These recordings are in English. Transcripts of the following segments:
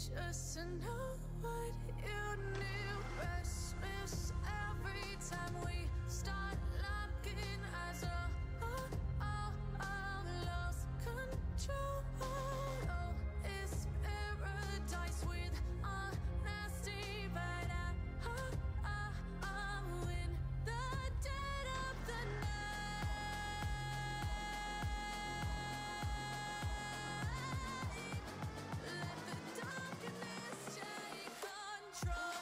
just to know what you knew. Restless every time we start locking eyes. Lost control. Oh, it's paradise with honesty, but I'm in the dead of the night. Let the darkness take control.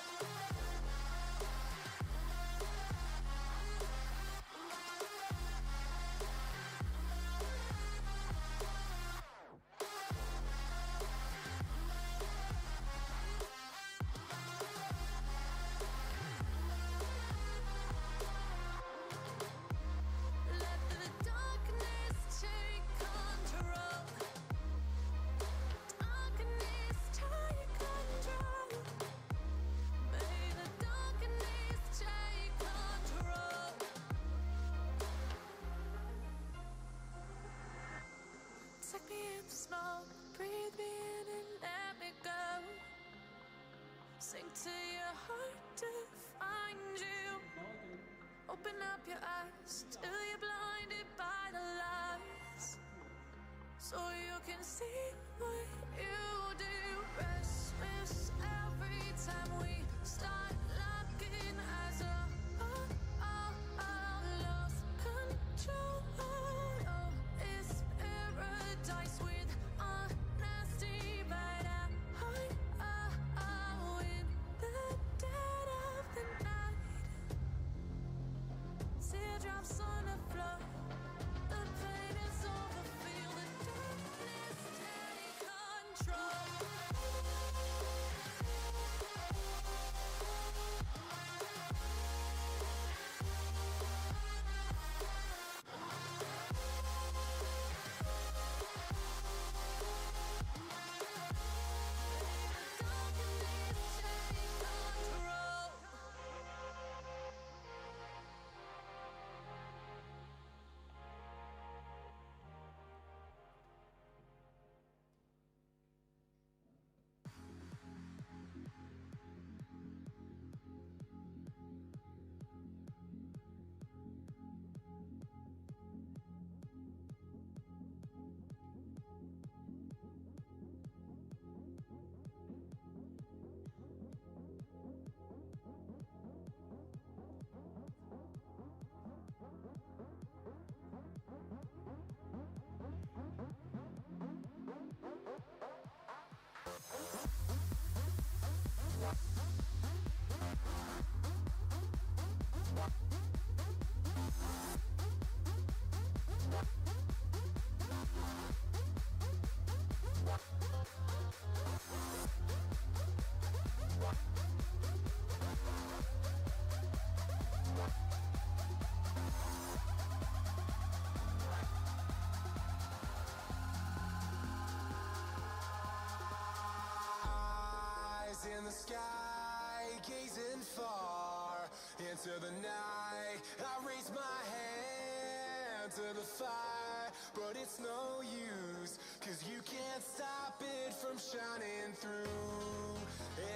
Let the darkness take control. Darkness take control. May the darkness take control. Take me in the smoke, breathe me in and let me go. Sink to your heart to find you. Open up your eyes till you're blinded by the lies, so you can see what you do. Restless every time we start locking eyes. Lost control. Oh, it's paradise with honesty, but I'm in the dead of the night. Teardrops on the floor. The pain is over. Feel the darkness take control. Darkness take control. Eyes in the sky, gazing far into the night. I raise my hand to the fire, but it's no use, 'cause you can't stop it from shining through.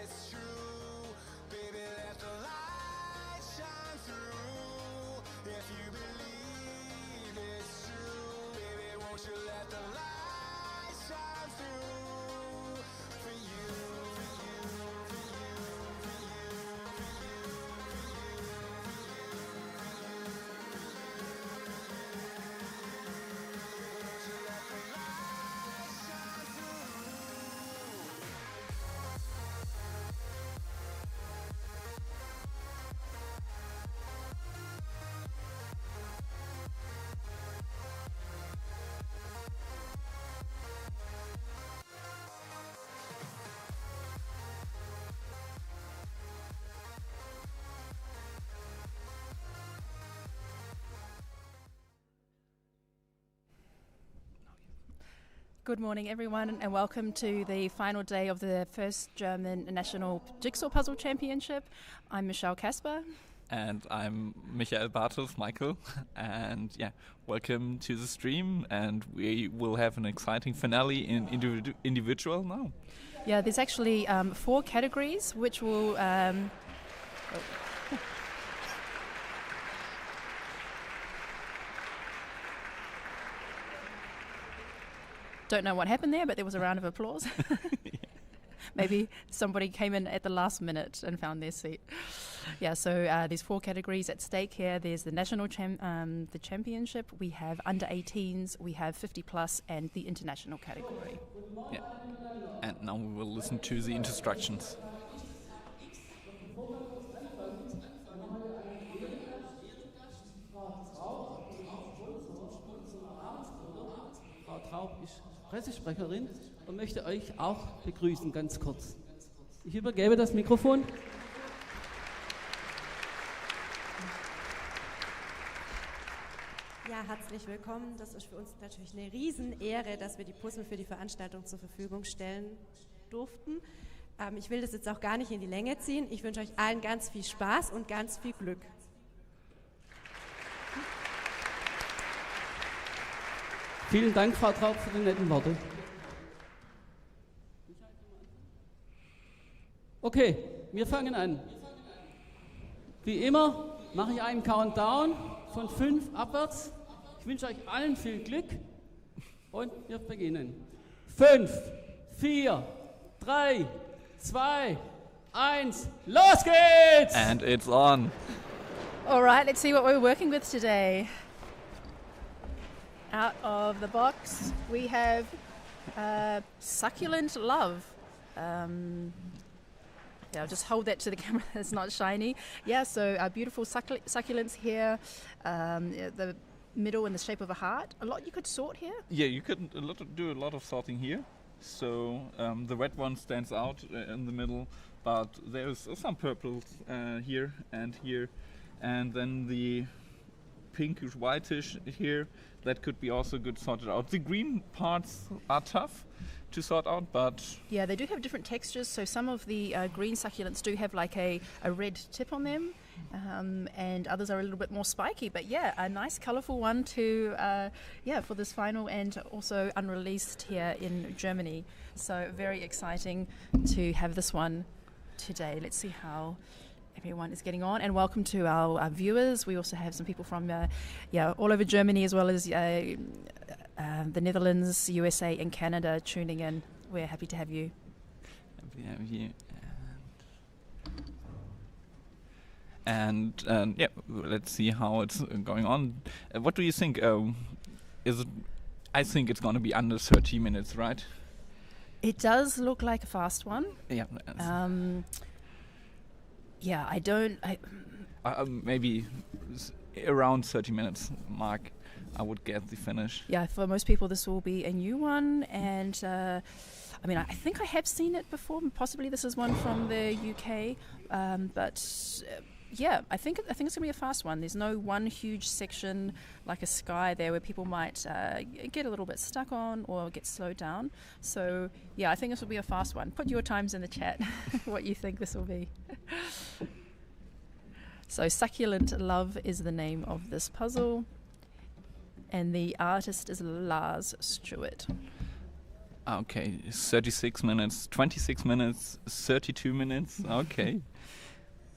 It's true, baby, let the light shine through. If you believe it's true, baby, won't you let the light shine through for you, for you, for you, for you, for you, for you, won't you let the light shine through? Good morning, everyone, and welcome to the final day of the first German National Jigsaw Puzzle Championship. I'm Michelle Kasper. And I'm Michael Bartels, Michael. And yeah, welcome to the stream. And we will have an exciting finale in individual now. Yeah, there's actually 4 categories, which will... Don't know what happened there, but there was a round of applause. Maybe somebody came in at the last minute and found their seat. Yeah, so there's 4 categories at stake here. There's the national the championship, we have under 18s, we have 50 plus, and the international category. Yeah. And now we will listen to the instructions. Frau Traub ist Pressesprecherin und möchte euch auch begrüßen, ganz kurz. Ich übergebe das Mikrofon. Ja, herzlich willkommen. Das ist für uns natürlich eine Riesenehre, dass wir die Puzzle für die Veranstaltung zur Verfügung stellen durften. Ich will das jetzt auch gar nicht in die Länge ziehen. Ich wünsche euch allen ganz viel Spaß und ganz viel Glück. Vielen Dank, Frau Traub, für die netten Worte. Okay, wir fangen an. Wie immer mache ich einen Countdown von 5 abwärts. Ich wünsche euch allen viel Glück und wir beginnen. 5, 4, 3, 2, 1, los geht's! And it's on. All right, let's see what we're working with today. Out of the box, we have Succulent Love. Yeah, I'll just hold that to the camera, it's not shiny. Yeah, so beautiful succulents here. The middle in the shape of a heart. A lot you could sort here. Yeah, you could do a lot of sorting here. So the red one stands out in the middle, but there's some purples here, and then the pinkish whitish here. That could be also good sorted out. The green parts are tough to sort out, but... Yeah, they do have different textures, so some of the green succulents do have like a red tip on them, and others are a little bit more spiky, but yeah, a nice colourful one to, for this final, and also unreleased here in Germany. So very exciting to have this one today. Let's see how everyone is getting on, and welcome to our viewers. We also have some people from all over Germany, as well as the Netherlands, USA and Canada tuning in. We're happy to have you. Happy to have you. And let's see how it's going on. What do you think? I think it's going to be under 30 minutes, right? It does look like a fast one. Yeah. Yeah, I don't... maybe around 30 minutes mark, I would get the finish. Yeah, for most people this will be a new one, and I think I have seen it before. Possibly this is one from the UK, I think it's going to be a fast one. There's no one huge section like a sky there where people might get a little bit stuck on or get slowed down. So yeah, I think this will be a fast one. Put your times in the chat, what you think this will be. So Succulent Love is the name of this puzzle, and the artist is Lars Stewart. Okay, 36 minutes, 26 minutes, 32 minutes, okay.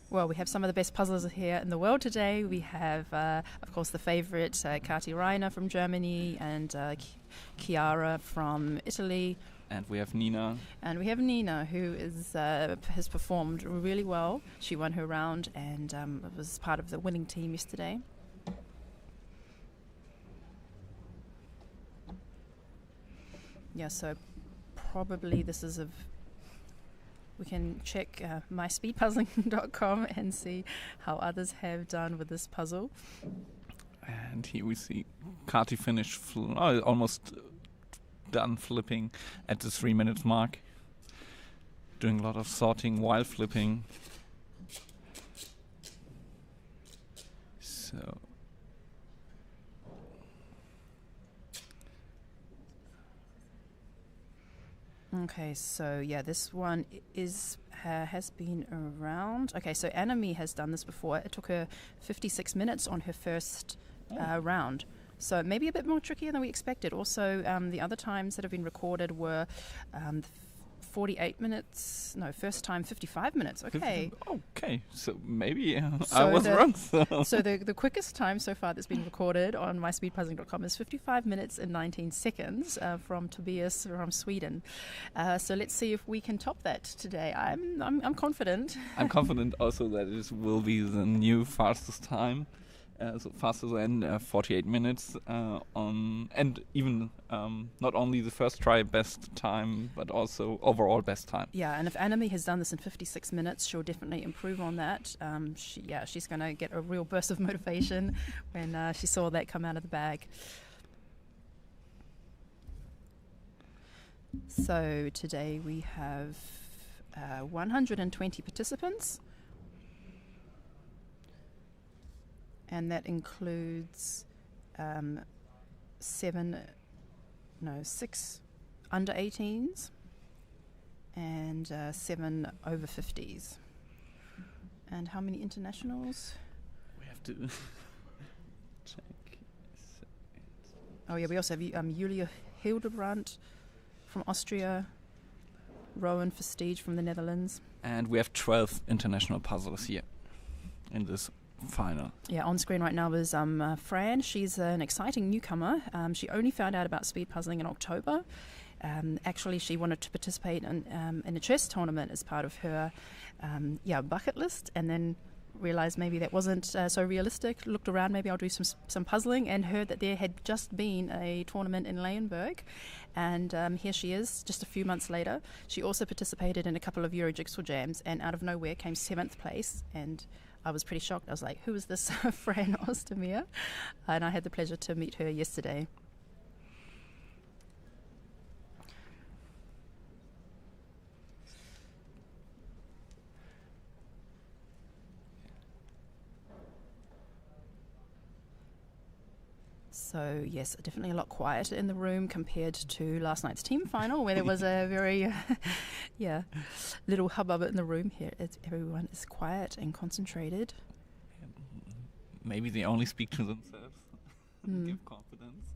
Well, we have some of the best puzzlers here in the world today. We have, of course, the favourite Kati Reiner from Germany, and Chiara from Italy. And we have Nina. And we have Nina, who has performed really well. She won her round and was part of the winning team yesterday. Yeah, so probably this is we can check myspeedpuzzling.com and see how others have done with this puzzle. And here we see Kati finish almost done flipping at the 3 minutes mark. Doing a lot of sorting while flipping. So okay, so yeah, this one has been around. Okay, so Anami has done this before. It took her 56 minutes on her first round. So maybe a bit more trickier than we expected. Also, the other times that have been recorded were 48 minutes. No, first time 55 minutes. Okay. Okay, so maybe I So was wrong. So. So the quickest time so far that's been recorded on myspeedpuzzling.com is 55 minutes and 19 seconds from Tobias from Sweden. So let's see if we can top that today. I'm confident. I'm confident also that it will be the new fastest time. So faster than 48 minutes and even not only the first try best time, but also overall best time. Yeah, and if Anami has done this in 56 minutes, she'll definitely improve on that. She's going to get a real burst of motivation when she saw that come out of the bag. So today we have 120 participants. And that includes 6 under 18s and 7 over 50s. And how many internationals? We have to check. Oh yeah, we also have Julia Hildebrandt from Austria, Rowan Vestige from the Netherlands. And we have 12 international puzzlers here in this final. Yeah, on screen right now is Fran. She's an exciting newcomer. She only found out about speed puzzling in October. Actually, she wanted to participate in a chess tournament as part of her bucket list, and then realized maybe that wasn't so realistic. Looked around, maybe I'll do some puzzling, and heard that there had just been a tournament in Leyenburg, and here she is just a few months later. She also participated in a couple of Euro Jigsaw Jams, and out of nowhere came 7th place, and I was pretty shocked. I was like, who is this Fran Ostermeer? And I had the pleasure to meet her yesterday. So yes, definitely a lot quieter in the room compared to last night's team final, where there was a very, little hubbub in the room. Here, everyone is quiet and concentrated. Maybe they only speak to themselves, give confidence.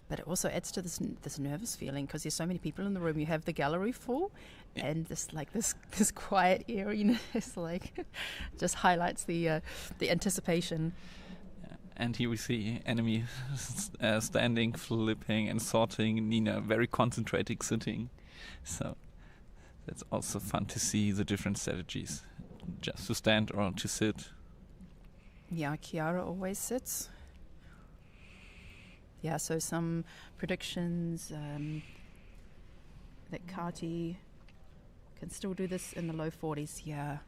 But it also adds to this nervous feeling because there's so many people in the room. You have the gallery full, and this quiet eeriness just highlights the anticipation. Yeah. And here we see enemy standing, flipping, and sorting. Nina very concentrated, sitting. So that's also fun to see the different strategies, just to stand or to sit. Yeah, Chiara always sits. Yeah, so some predictions that Kati can still do this in the low 40s. Yeah,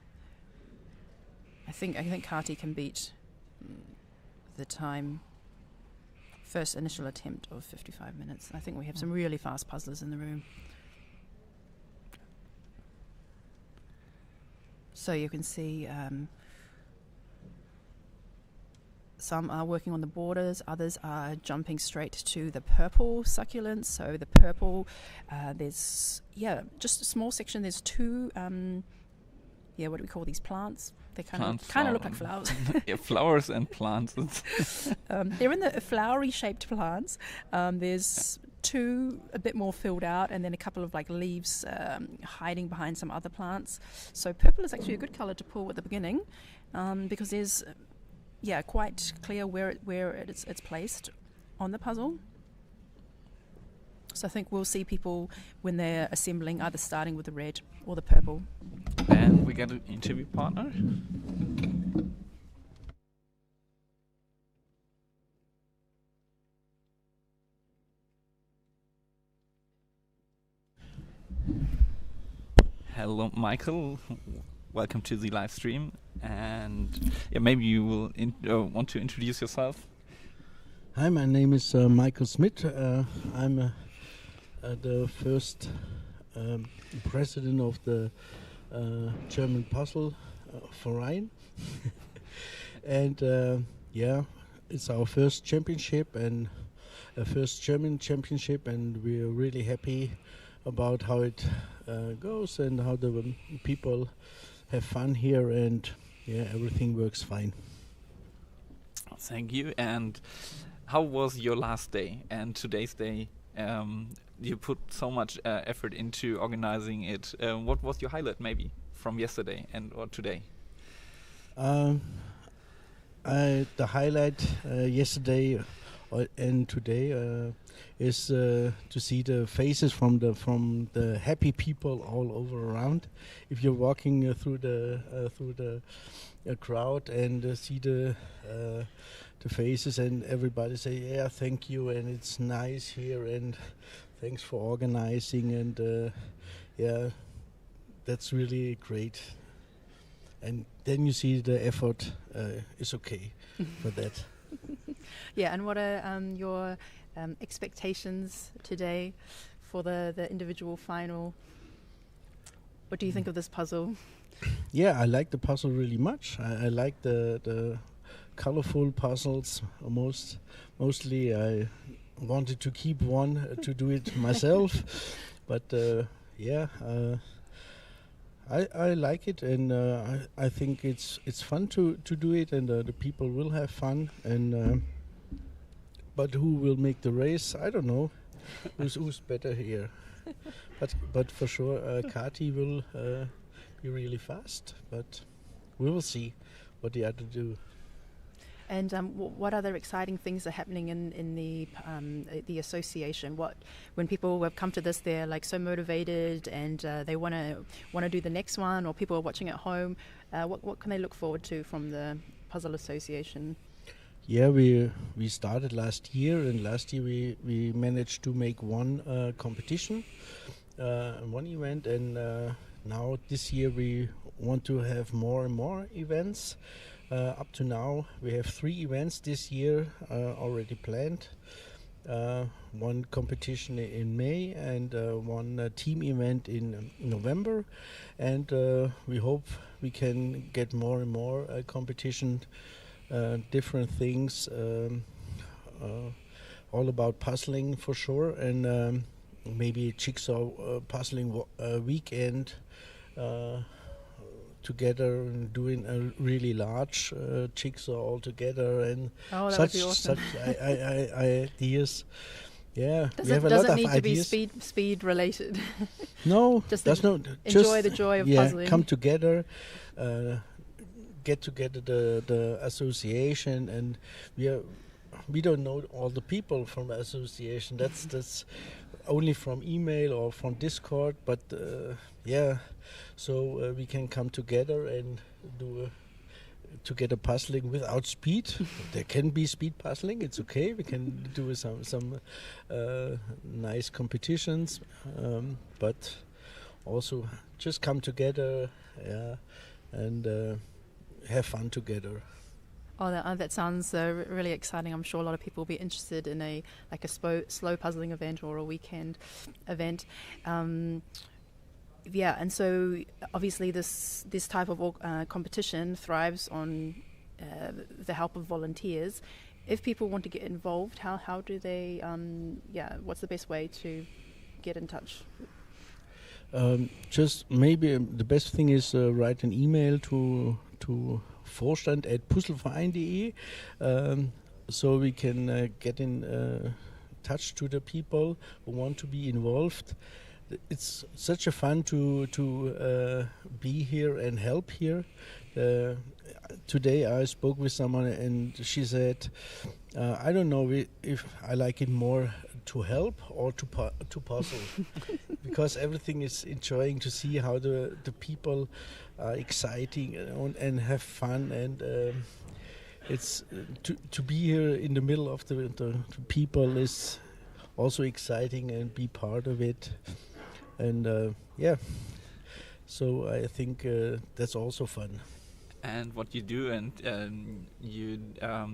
I think Kati can beat the time first initial attempt of 55 minutes. I think we have some really fast puzzlers in the room. So you can see some are working on the borders, others are jumping straight to the purple succulents. So the purple, there's, just a small section. There's 2, what do we call these plants? They kind of look like flowers. Yeah, flowers and plants. They're in the flowery shaped plants. There's 2 a bit more filled out, and then a couple of leaves hiding behind some other plants. So purple is actually a good color to pull at the beginning because there's quite clear where it's placed on the puzzle. So I think we'll see people when they're assembling either starting with the red or the purple. And we get an interview partner. Hello, Michael. Welcome to the live stream. And maybe you will want to introduce yourself. Hi, my name is Michael Smith. I'm the first president of the German Puzzle Verein. And it's our first championship and a first German championship, and we're really happy about how it goes and how the people have fun here, and everything works fine. Thank you. And how was your last day and today's day You put so much effort into organizing it. What was your highlight, maybe, from yesterday or today? The highlight yesterday and today is to see the faces from the happy people all over around. If you're walking through the crowd and see the faces, and everybody say, yeah, thank you, and it's nice here, and thanks for organizing, and yeah, that's really great. And then you see the effort is okay for that. Yeah, and what are your expectations today for the individual final? What do you think of this puzzle? Yeah, I like the puzzle really much. I like the colorful puzzles. Mostly I wanted to keep one to do it myself, but yeah, I like it, and I think it's fun to do it, and the people will have fun. And but who will make the race? I don't know. Who's better here? But for sure, Kati will be really fast. But we will see what the other do. And what other exciting things are happening in the association? When people have come to this, they're like so motivated, and they want to do the next one, or people are watching at home. What can they look forward to from the Puzzle Association? Yeah, we started last year, and last year we managed to make one competition, one event, and now this year we want to have more and more events. Up to now, we have 3 events this year already planned. One competition in May and one team event in November. And we hope we can get more and more competition, different things, all about puzzling for sure, and maybe jigsaw puzzling weekend. Together and doing a really large jigsaw all together, and such awesome. Ideas. Yeah, does we have a lot of doesn't need ideas. to be speed related. No, just enjoy the joy of puzzling. Come together, get together the association, and we don't know all the people from the association. That's only from email or from Discord, but yeah. So we can come together and do together puzzling without speed. There can be speed puzzling. It's okay. We can do some nice competitions, but also just come together, yeah, and have fun together. Oh, that sounds really exciting. I'm sure a lot of people will be interested in a slow puzzling event or a weekend event. Yeah, and so obviously this type of competition thrives on the help of volunteers. If people want to get involved, how do they? What's the best way to get in touch? Just maybe the best thing is write an email to vorstand@puzzleverein.de, so we can get in touch to the people who want to be involved. It's such a fun to be here and help here. Today I spoke with someone and she said, I don't know if I like it more to help or to puzzle, because everything is enjoying to see how the people are exciting and have fun, and it's to be here in the middle of the people is also exciting, and be part of it. And yeah, so I think that's also fun. And what you do, and you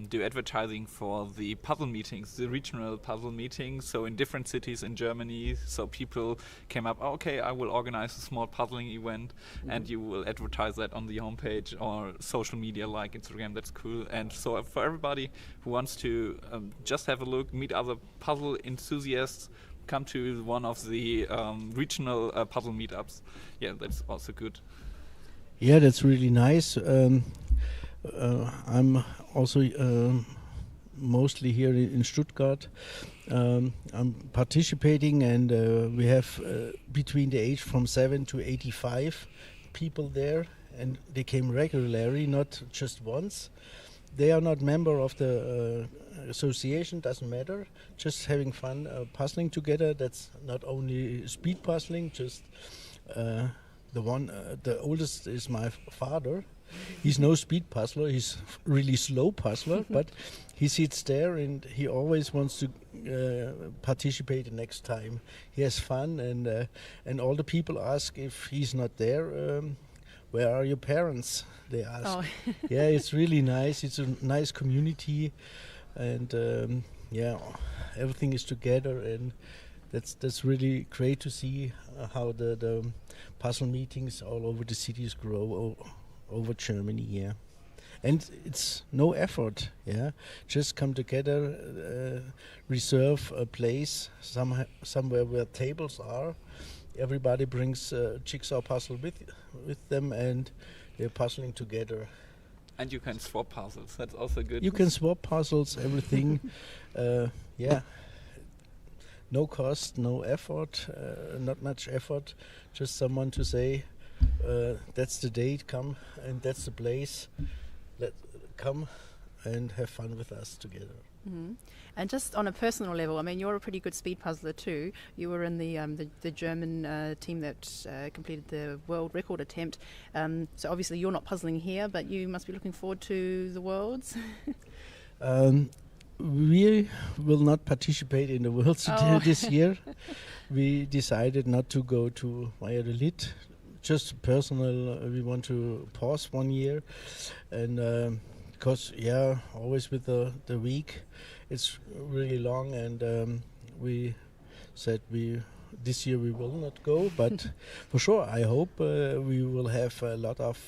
do advertising for the puzzle meetings, the regional puzzle meetings, so in different cities in Germany, so people came up, okay, I will organize a small puzzling event, and you will advertise that on the homepage or social media like Instagram. That's cool. And so for everybody who wants to just have a look, meet other puzzle enthusiasts, come to one of the regional puzzle meetups. Yeah, that's also good. Yeah, that's really nice. I'm also mostly here in Stuttgart. I'm participating, and we have between the age from 7 to 85 people there, and they came regularly, not just once. They are not member of the association, doesn't matter, just having fun puzzling together. That's not only speed puzzling, just the oldest is my father. He's no speed puzzler, he's really slow puzzler, but he sits there and he always wants to participate the next time. He has fun, and all the people ask if he's not there, where are your parents? They ask. Oh. Yeah, it's really nice. It's a nice community, and everything is together, and that's really great to see how the puzzle meetings all over the cities grow over Germany. Yeah, and it's no effort. Yeah, just come together, reserve a place somewhere where tables are. Everybody brings a jigsaw puzzle with them, and they're puzzling together. And you can swap puzzles. That's also good. You can swap puzzles, everything. No cost, no effort, not much effort. Just someone to say, that's the date, come, and that's the place. Come and have fun with us together. Mm-hmm. And just on a personal level, I mean, you're a pretty good speed puzzler too. You were in the German team that completed the world record attempt. So obviously you're not puzzling here, but you must be looking forward to the Worlds. We will not participate in the Worlds this year. We decided not to go to Valladolid. Just personal, we want to pause 1 year, and because always with the week, it's really long, and we said this year we will not go, but for sure I hope we will have a lot of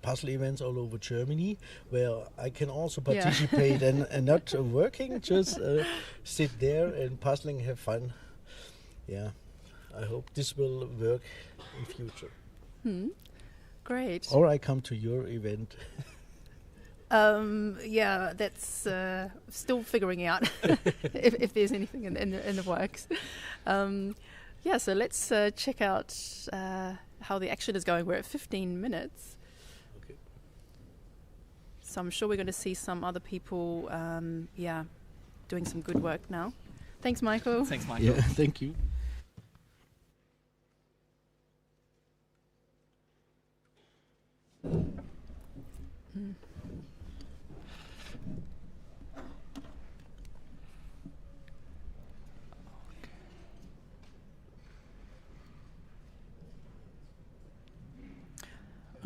puzzle events all over Germany where I can also participate and not working, just sit there and puzzling, have fun. Yeah, I hope this will work in future. Great. Or I come to your event. That's still figuring out if there's anything in the works. So let's check out how the action is going. We're at 15 minutes. Okay. So I'm sure we're going to see some other people, doing some good work now. Thanks, Michael. Thanks, Michael. Yeah, thank you.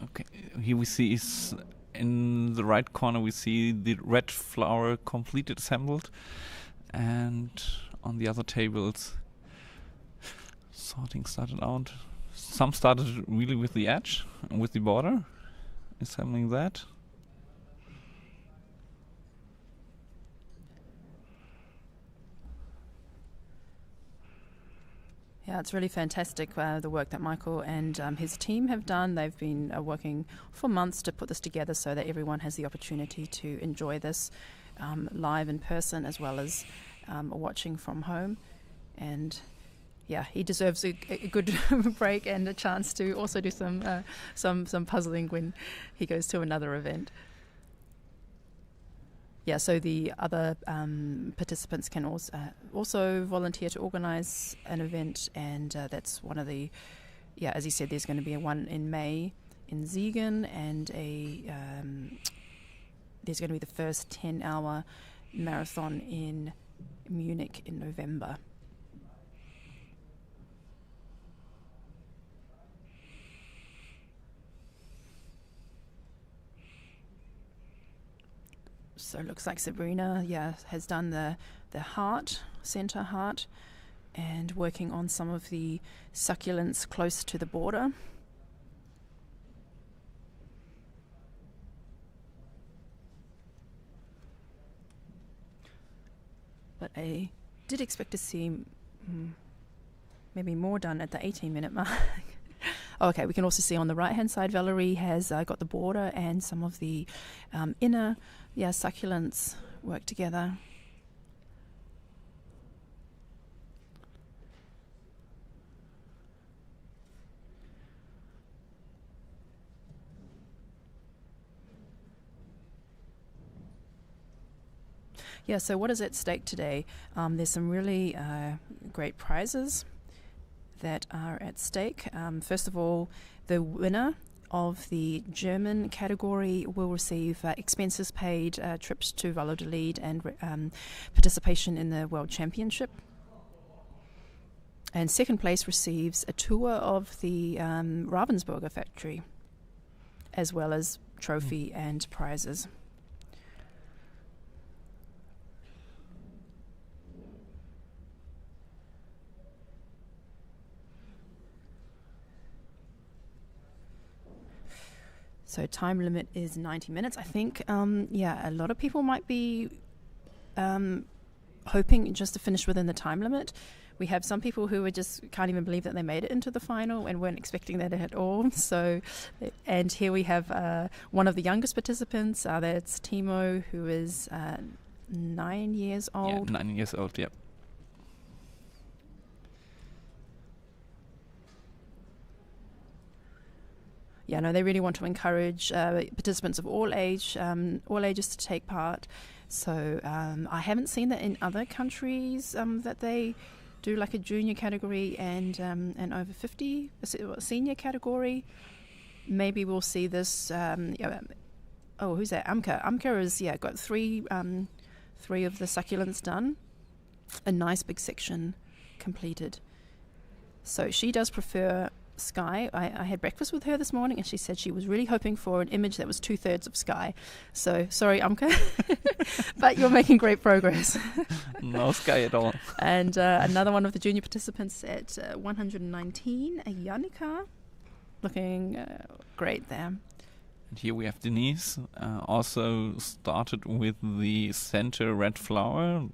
Okay, here we see is in the right corner we see the red flower completed assembled, and on the other tables sorting started out. Some started really with the edge, with the border, assembling that. Yeah, it's really fantastic, the work that Michael and his team have done. They've been working for months to put this together so that everyone has the opportunity to enjoy this live in person as well as watching from home. And he deserves a good break and a chance to also do some puzzling when he goes to another event. So the other participants can also volunteer to organise an event, and that's one of the, as he said, there's going to be one in May in Siegen, and there's going to be the first 10-hour marathon in Munich in November. So it looks like Sabrina, has done the center heart, and working on some of the succulents close to the border. But I did expect to see maybe more done at the 18-minute mark. Okay, we can also see on the right-hand side, Valerie has got the border and some of the inner succulents work together. Yeah, so what is at stake today? There's some really great prizes that are at stake. First of all, the winner of the German category will receive expenses paid, trips to Valladolid, and participation in the World Championship. And second place receives a tour of the Ravensburger factory, as well as trophy and prizes. So time limit is 90 minutes. I think, a lot of people might be hoping just to finish within the time limit. We have some people who just can't even believe that they made it into the final and weren't expecting that at all. So, and here we have one of the youngest participants. That's Timo, who is 9 years old. Yeah, 9 years old, yeah. Yeah, no, they really want to encourage participants of all ages to take part. So I haven't seen that in other countries that they do like a junior category and over 50 senior category. Maybe we'll see this. Who's that? Amka. Amka has got three of the succulents done. A nice big section completed. So she does prefer sky. I had breakfast with her this morning and she said she was really hoping for an image that was 2/3 of sky. So sorry, Amka, but you're making great progress. No sky at all. And another one of the junior participants at 119, Janika, looking great there. And here we have Denise, also started with the center red flower,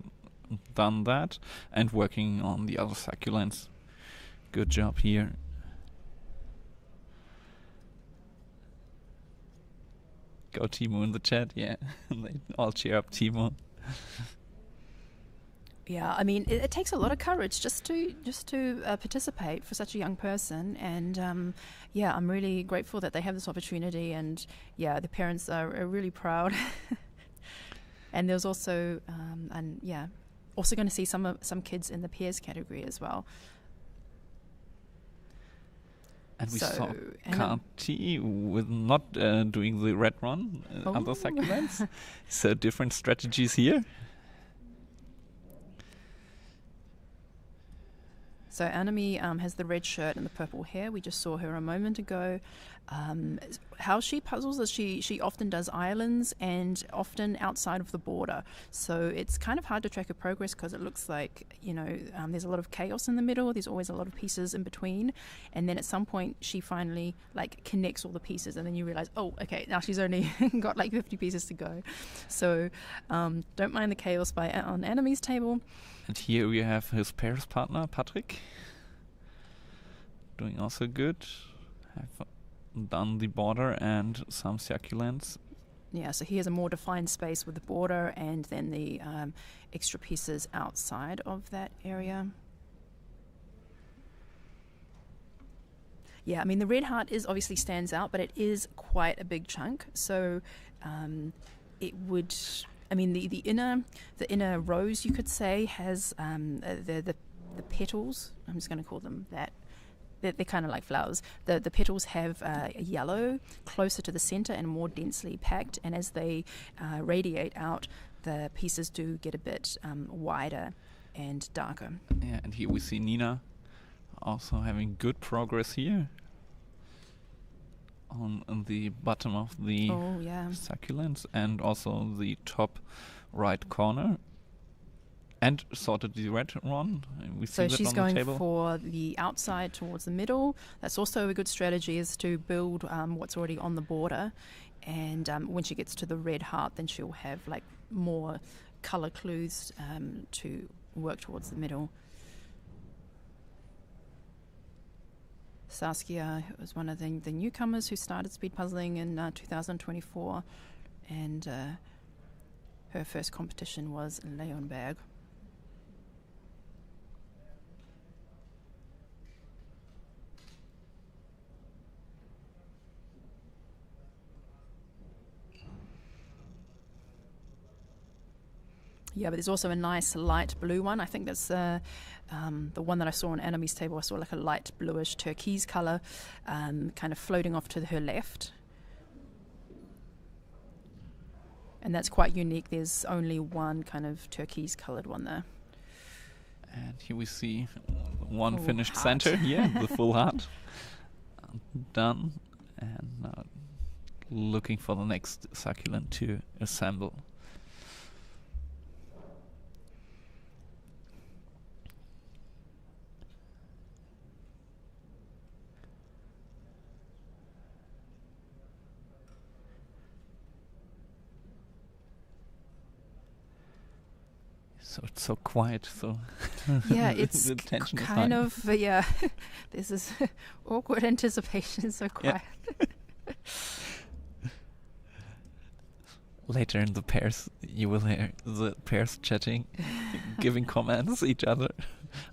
done that, and working on the other succulents. Good job here. Go Timo in the chat, yeah. They all cheer up Timo. Yeah, I mean, it takes a lot of courage just to participate for such a young person, and I'm really grateful that they have this opportunity, and the parents are really proud. And there's also, also going to see some kids in the pairs category as well. And we saw Kati with not doing the red run, other succulents. So different strategies here. So Anami has the red shirt and the purple hair. We just saw her a moment ago. How she puzzles is she often does islands and often outside of the border. So it's kind of hard to track her progress because it looks like, there's a lot of chaos in the middle. There's always a lot of pieces in between. And then at some point she finally connects all the pieces and then you realize, oh, okay, now she's only got 50 pieces to go. So don't mind the chaos on Anami's table. And here we have his pairs partner, Patrick, doing also good. Have done the border and some succulents. Yeah, so he has a more defined space with the border and then the extra pieces outside of that area. Yeah, I mean, the red heart obviously stands out, but it is quite a big chunk. So it would... I mean, the inner rose, you could say, has the petals. I'm just going to call them that. They're kind of like flowers. The petals have yellow closer to the center and more densely packed. And as they radiate out, the pieces do get a bit wider and darker. Yeah, and here we see Nina also having good progress here on the bottom of the succulents and also the top right corner, and sorted the red one. We see so that she's on going the table. For the outside towards the middle. That's also a good strategy, is to build what's already on the border, and when she gets to the red heart, then she'll have more color clues to work towards the middle. Saskia was one of the newcomers who started speed puzzling in 2024, and her her first competition was Leonberg. Yeah, but there's also a nice light blue one. I think that's the one that I saw on Anami's table. I saw like a light bluish turquoise colour kind of floating off to her left. And that's quite unique. There's only one kind of turquoise coloured one there. And here we see one finished heart. center. Yeah, the full heart. Done. And looking for the next succulent to assemble. So it's so quiet, so Yeah, it's the tension is kind high. of, yeah, this is awkward anticipation, so quiet. Later in the pairs, you will hear the pairs chatting, giving comments each other.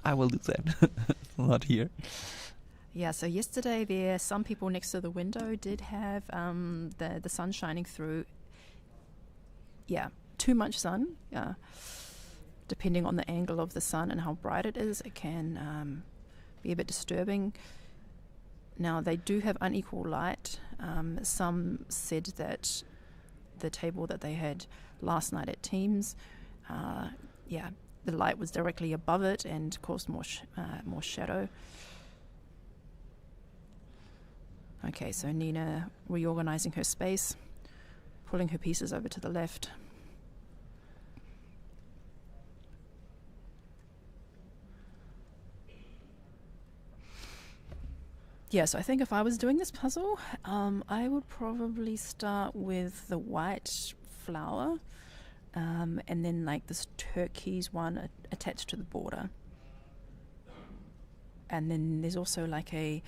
I will do that. Not here. Yeah, so yesterday there, some people next to the window did have the sun shining through. Yeah, too much sun. Depending on the angle of the sun and how bright it is, it can be a bit disturbing. Now, they do have unequal light. Some said that the table that they had last night at Teams, the light was directly above it and caused more shadow. Okay, so Nina reorganizing her space, pulling her pieces over to the left. Yeah, so I think if I was doing this puzzle, I would probably start with the white flower and then like this turquoise one attached to the border. And then there's also like a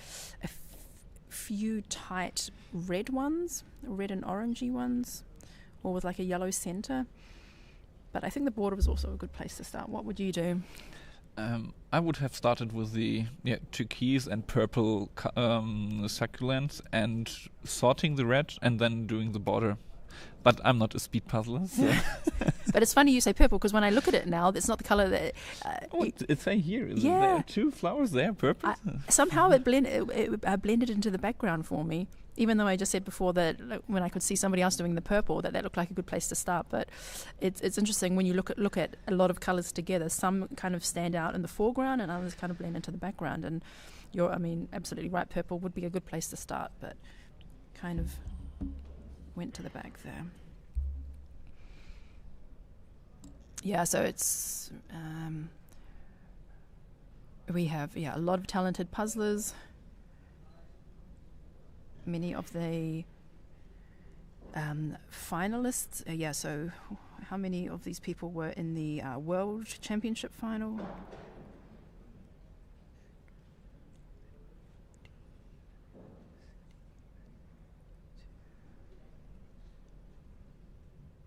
few tight red ones, red and orangey ones, or with like a yellow center. But I think the border was also a good place to start. What would you do? I would have started with the turquoise and purple succulents and sorting the red and then doing the border. But I'm not a speed puzzler. So. But it's funny you say purple because when I look at it now, that's not the color that. It's saying here. Yeah. There are two flowers there, purple. Somehow it blended into the background for me. Even though I just said before that when I could see somebody else doing the purple, that looked like a good place to start. But it's interesting when you look at a lot of colors together. Some kind of stand out in the foreground, and others kind of blend into the background. And you're, absolutely right. Purple would be a good place to start, but kind of went to the back there. Yeah, so it's we have a lot of talented puzzlers. Many of the finalists, so how many of these people were in the World Championship final?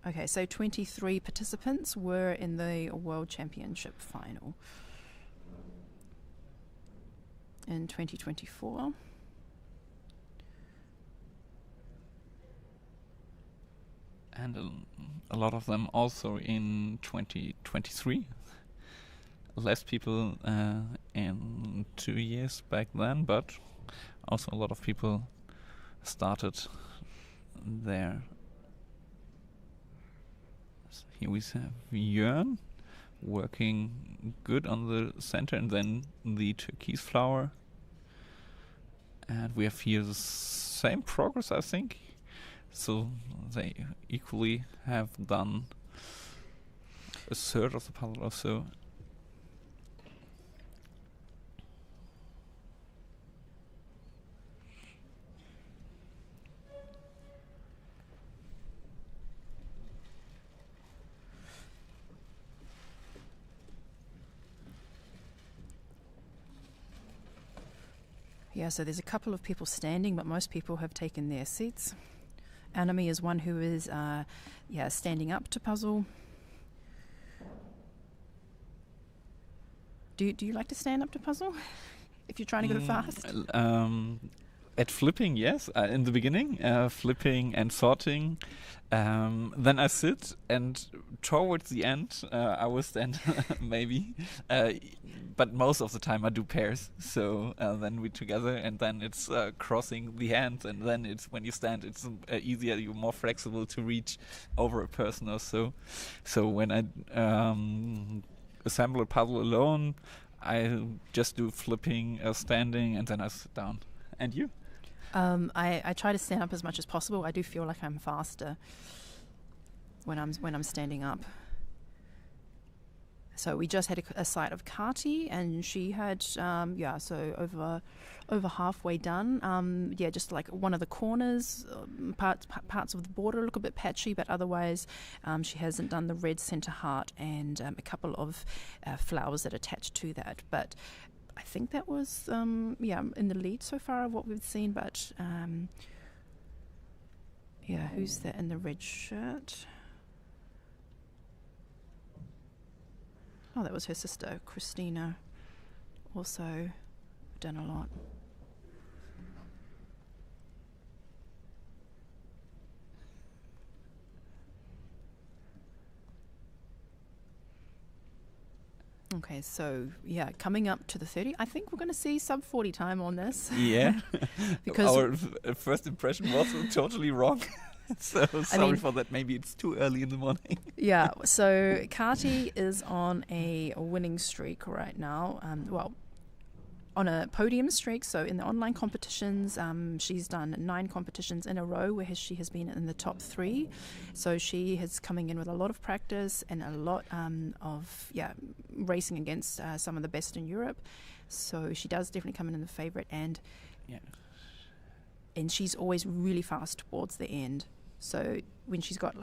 Okay, so 23 participants were in the World Championship final in 2024. And a lot of them also in 2023. Less people in 2 years back then, but also a lot of people started there. So here we have Jörn working good on the center and then the turquoise flower. And we have here the same progress, I think. So they equally have done a third of the puzzle or so. Yeah, so there's a couple of people standing, but most people have taken their seats. Anami is one who is standing up to puzzle. Do you like to stand up to puzzle if you're trying to go fast? At flipping, yes. In the beginning, flipping and sorting. Then I sit, and towards the end, I will stand maybe. But most of the time, I do pairs. So then we together, and then it's crossing the hands, and then it's when you stand, it's easier. You're more flexible to reach over a person or so. So when I assemble a puzzle alone, I just do flipping, standing, and then I sit down. And you? I try to stand up as much as possible. I do feel like I'm faster when I'm standing up. So we just had a sight of Kati, and she had so over halfway done. Just like one of the corners, parts of the border look a bit patchy, but otherwise she hasn't done the red center heart and a couple of flowers that attach to that. But I think that was in the lead so far of what we've seen. But who's that in the red shirt? Oh, that was her sister, Christina. Also done a lot. Okay, so coming up to the 30, I think we're going to see sub 40 time on this. Yeah, because our first impression was totally wrong. So sorry for that. Maybe it's too early in the morning. Yeah, so Kati is on a winning streak right now. On a podium streak. So in the online competitions, she's done 9 competitions in a row where she has been in the top 3. So she is coming in with a lot of practice and a lot of racing against some of the best in Europe. So she does definitely come in the favourite, and she's always really fast towards the end. So when she's got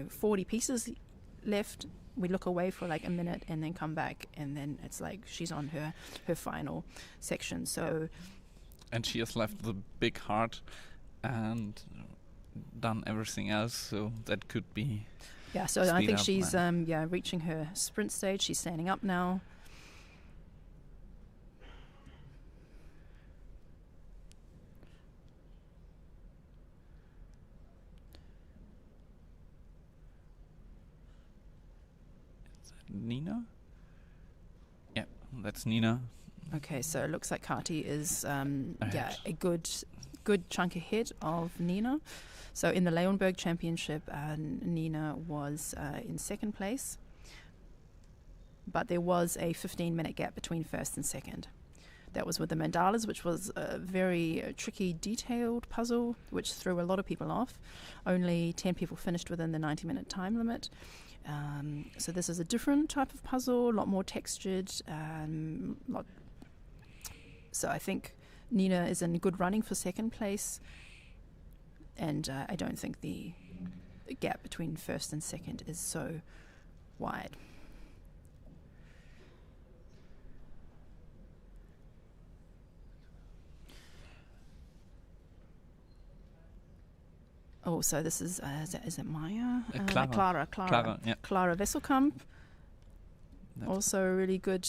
40 pieces left, we look away for like a minute and then come back, and then it's like she's on her final section. So, and she has left the big heart and done everything else, so that could be so I think she's reaching her sprint stage. She's standing up now. Nina? Yeah, that's Nina. Okay, so it looks like Kati is a good chunk ahead of Nina. So in the Leonberg Championship, Nina was in second place, but there was a 15-minute gap between first and second. That was with the mandalas, which was a very tricky, detailed puzzle, which threw a lot of people off. Only 10 people finished within the 90-minute time limit. So this is a different type of puzzle, a lot more textured. So I think Nina is in good running for second place, and I don't think the gap between first and second is so wide. Oh, so this is it Maya? Clara Wesselkamp. Also a really good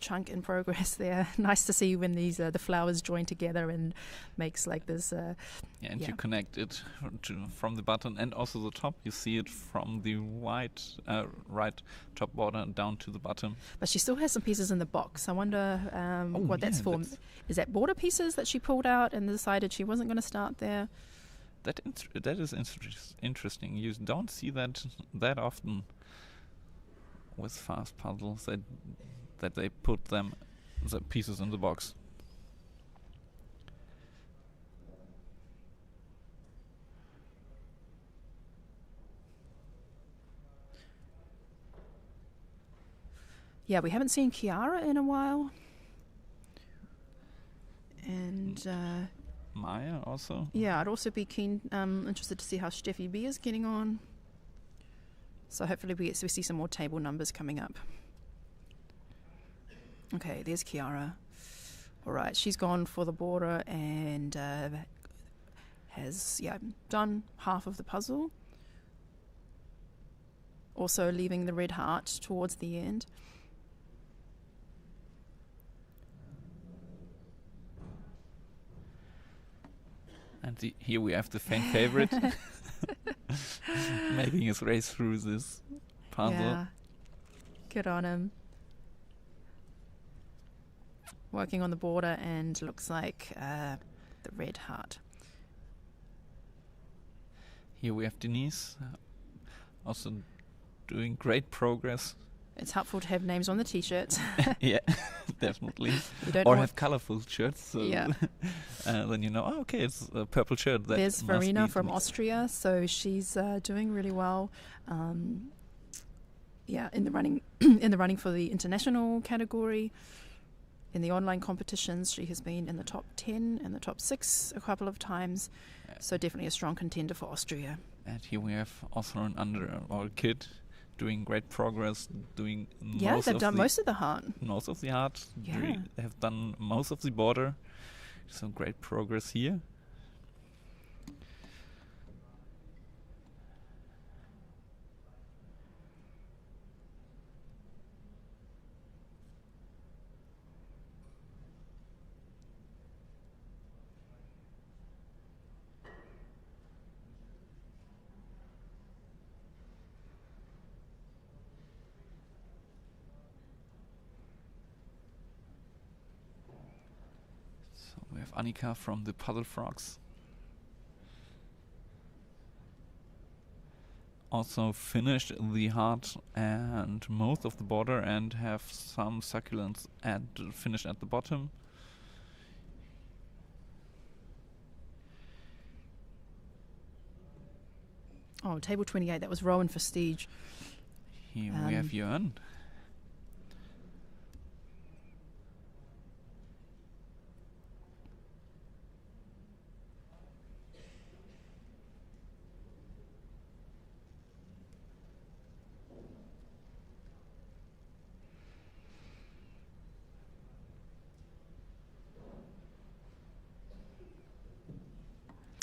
chunk in progress there. Nice to see when these the flowers join together and makes like this. You connect it from the bottom and also the top. You see it from the right top border down to the bottom. But she still has some pieces in the box. I wonder what that's for. Is that border pieces that she pulled out and decided she wasn't going to start there? That is interesting. You don't see that often with fast puzzles that they put the pieces in the box. Yeah, we haven't seen Chiara in a while. And Maya also. Yeah, I'd also be interested to see how Steffi B is getting on. So hopefully we see some more table numbers coming up. Okay, there's Chiara. All right, she's gone for the border and has done half of the puzzle. Also leaving the red heart towards the end. And here we have the fan favorite making his race through this puzzle. Yeah. Good on him. Working on the border, and looks like the red heart. Here we have Denise, also doing great progress. It's helpful to have names on the t-shirts. Yeah, definitely. You don't Or know have colorful shirts. So Yeah. then you know, oh, okay, it's a purple shirt. That There's must Verena be from Denise. Austria, so she's doing really well. In the running, in the running for the international category. In the online competitions, she has been in the top 10 and the top 6 a couple of times. So definitely a strong contender for Austria. And here we have also an or kid doing great progress, doing Yeah, they've done most of the heart. most of the art. Yeah. They have done most of the border. So great progress here. So we have Annika from the Puzzle Frogs. Also finished the heart and most of the border, and have some succulents finished at the bottom. Oh, table 28, that was Rowan for Steege. Here we have Jörn.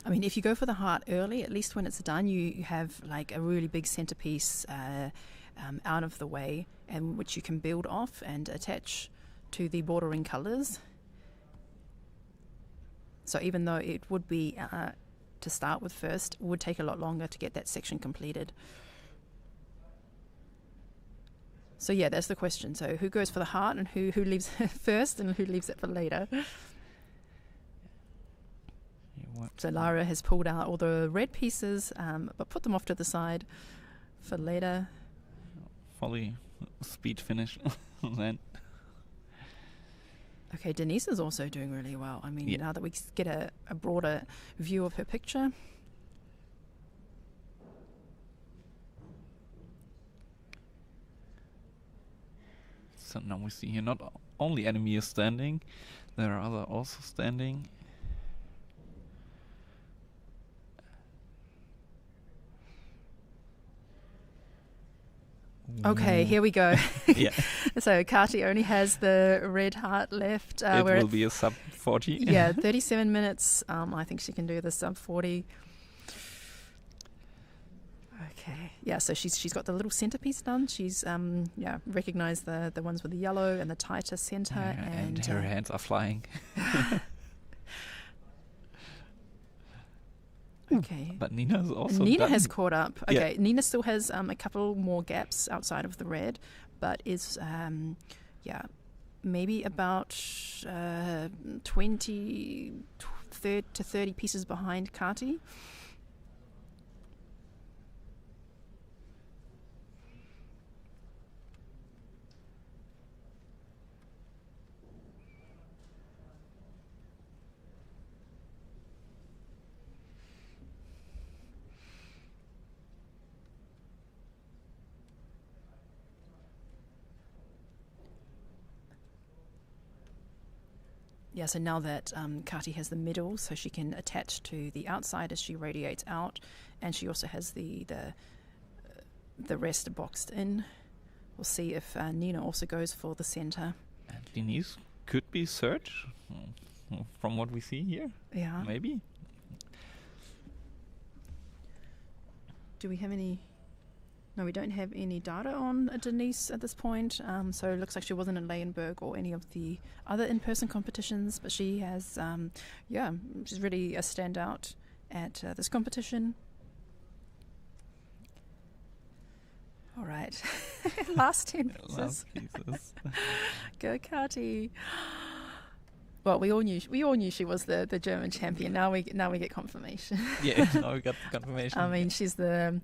I mean, if you go for the heart early, at least when it's done, you have like a really big centerpiece out of the way, and which you can build off and attach to the bordering colors. So even though it would be to start with first, it would take a lot longer to get that section completed. So yeah, that's the question. So who goes for the heart, and who leaves it first, and who leaves it for later? So Lara has pulled out all the red pieces, but put them off to the side for later. Fully speed finish then. Okay, Denise is also doing really well. I mean, Yeah. now that we get a broader view of her picture. So now we see here not only enemy is standing, there are other also standing. Okay, here we go. Yeah, So Kati only has the red heart left. it we're will at be a sub 40. yeah, 37 minutes. I think she can do the sub 40. Okay. Yeah, so she's got the little centerpiece done. She's recognized the ones with the yellow and the tighter center, and her hands are flying. Okay. But Nina is also Nina done. has caught up. Yeah. Okay, Nina still has a couple more gaps outside of the red, but is maybe about 20 to 30 pieces behind Kati. Yeah, so now that Kati has the middle, so she can attach to the outside as she radiates out, and she also has the rest boxed in. We'll see if Nina also goes for the center. And Denise could be third, from what we see here. Yeah. Maybe. do we have any? No, we don't have any data on Denise at this point. So it looks like she wasn't in Leyenburg or any of the other in-person competitions, but she has, she's really a standout at this competition. All right, last 10 pieces. Last pieces. Go Kati. Well, we all knew she was the German champion. Now we get confirmation. Yeah, now we got the confirmation. I mean, she's the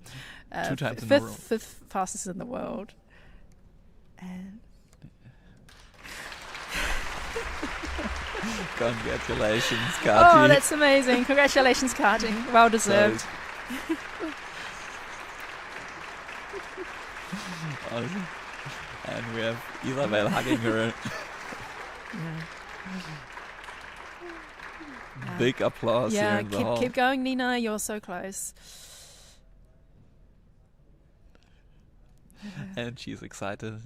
2 times in a row. fifth fastest in the world. And Congratulations, Kati. oh, that's amazing! Congratulations, Kati. Well deserved. Awesome. And we have Isabel hugging her. Big applause here in the hall. Keep going, Nina. You're so close. And she's excited.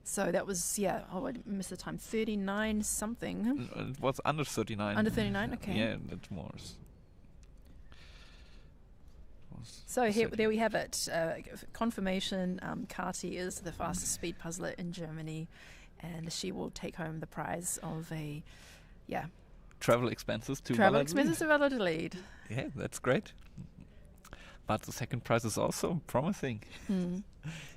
So that was I missed the time. 39 something. It was under 39. Under 39. Okay. Yeah, that's more. So there we have it. Confirmation. Kati is the fastest speed puzzler in Germany, and she will take home the prize of travel expenses to Valladolid. Yeah, that's great. But the second prize is also promising.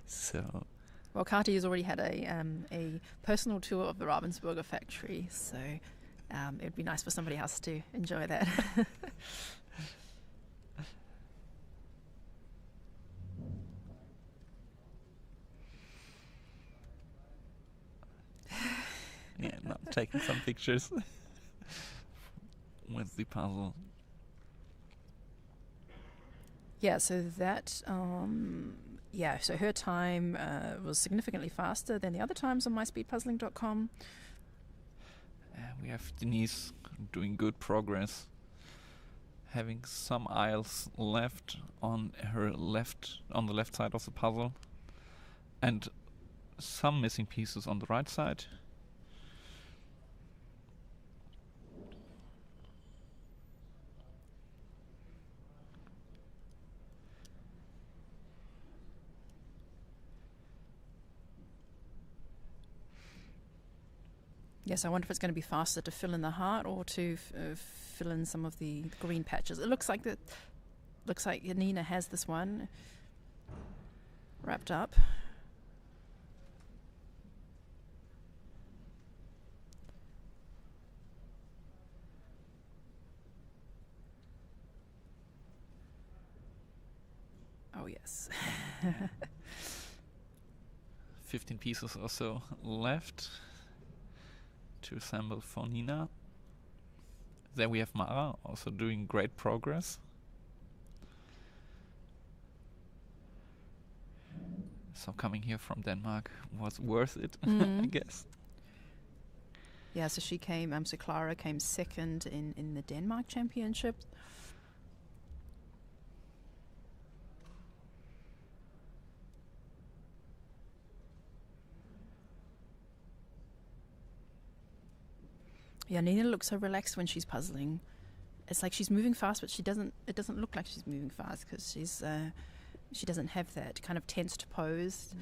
So. Well, Kati has already had a personal tour of the Ravensburger factory, so it would be nice for somebody else to enjoy that. Yeah, now taking some pictures with the puzzle. Yeah, so that, so her time was significantly faster than the other times on myspeedpuzzling.com. We have Denise doing good progress, having some aisles left on the left side of the puzzle, and some missing pieces on the right side. Yes, I wonder if it's going to be faster to fill in the heart or to fill in some of the green patches. It looks like Nina has this one wrapped up. Oh yes. 15 pieces or so left to assemble for Nina. Then we have Mara also doing great progress. So coming here from Denmark was worth it, I guess. Yeah, so she came, so Clara came second in the Denmark Championship. Yeah, Nina looks so relaxed when she's puzzling. It's like she's moving fast, but it doesn't look like she's moving fast because she doesn't have that kind of tensed pose.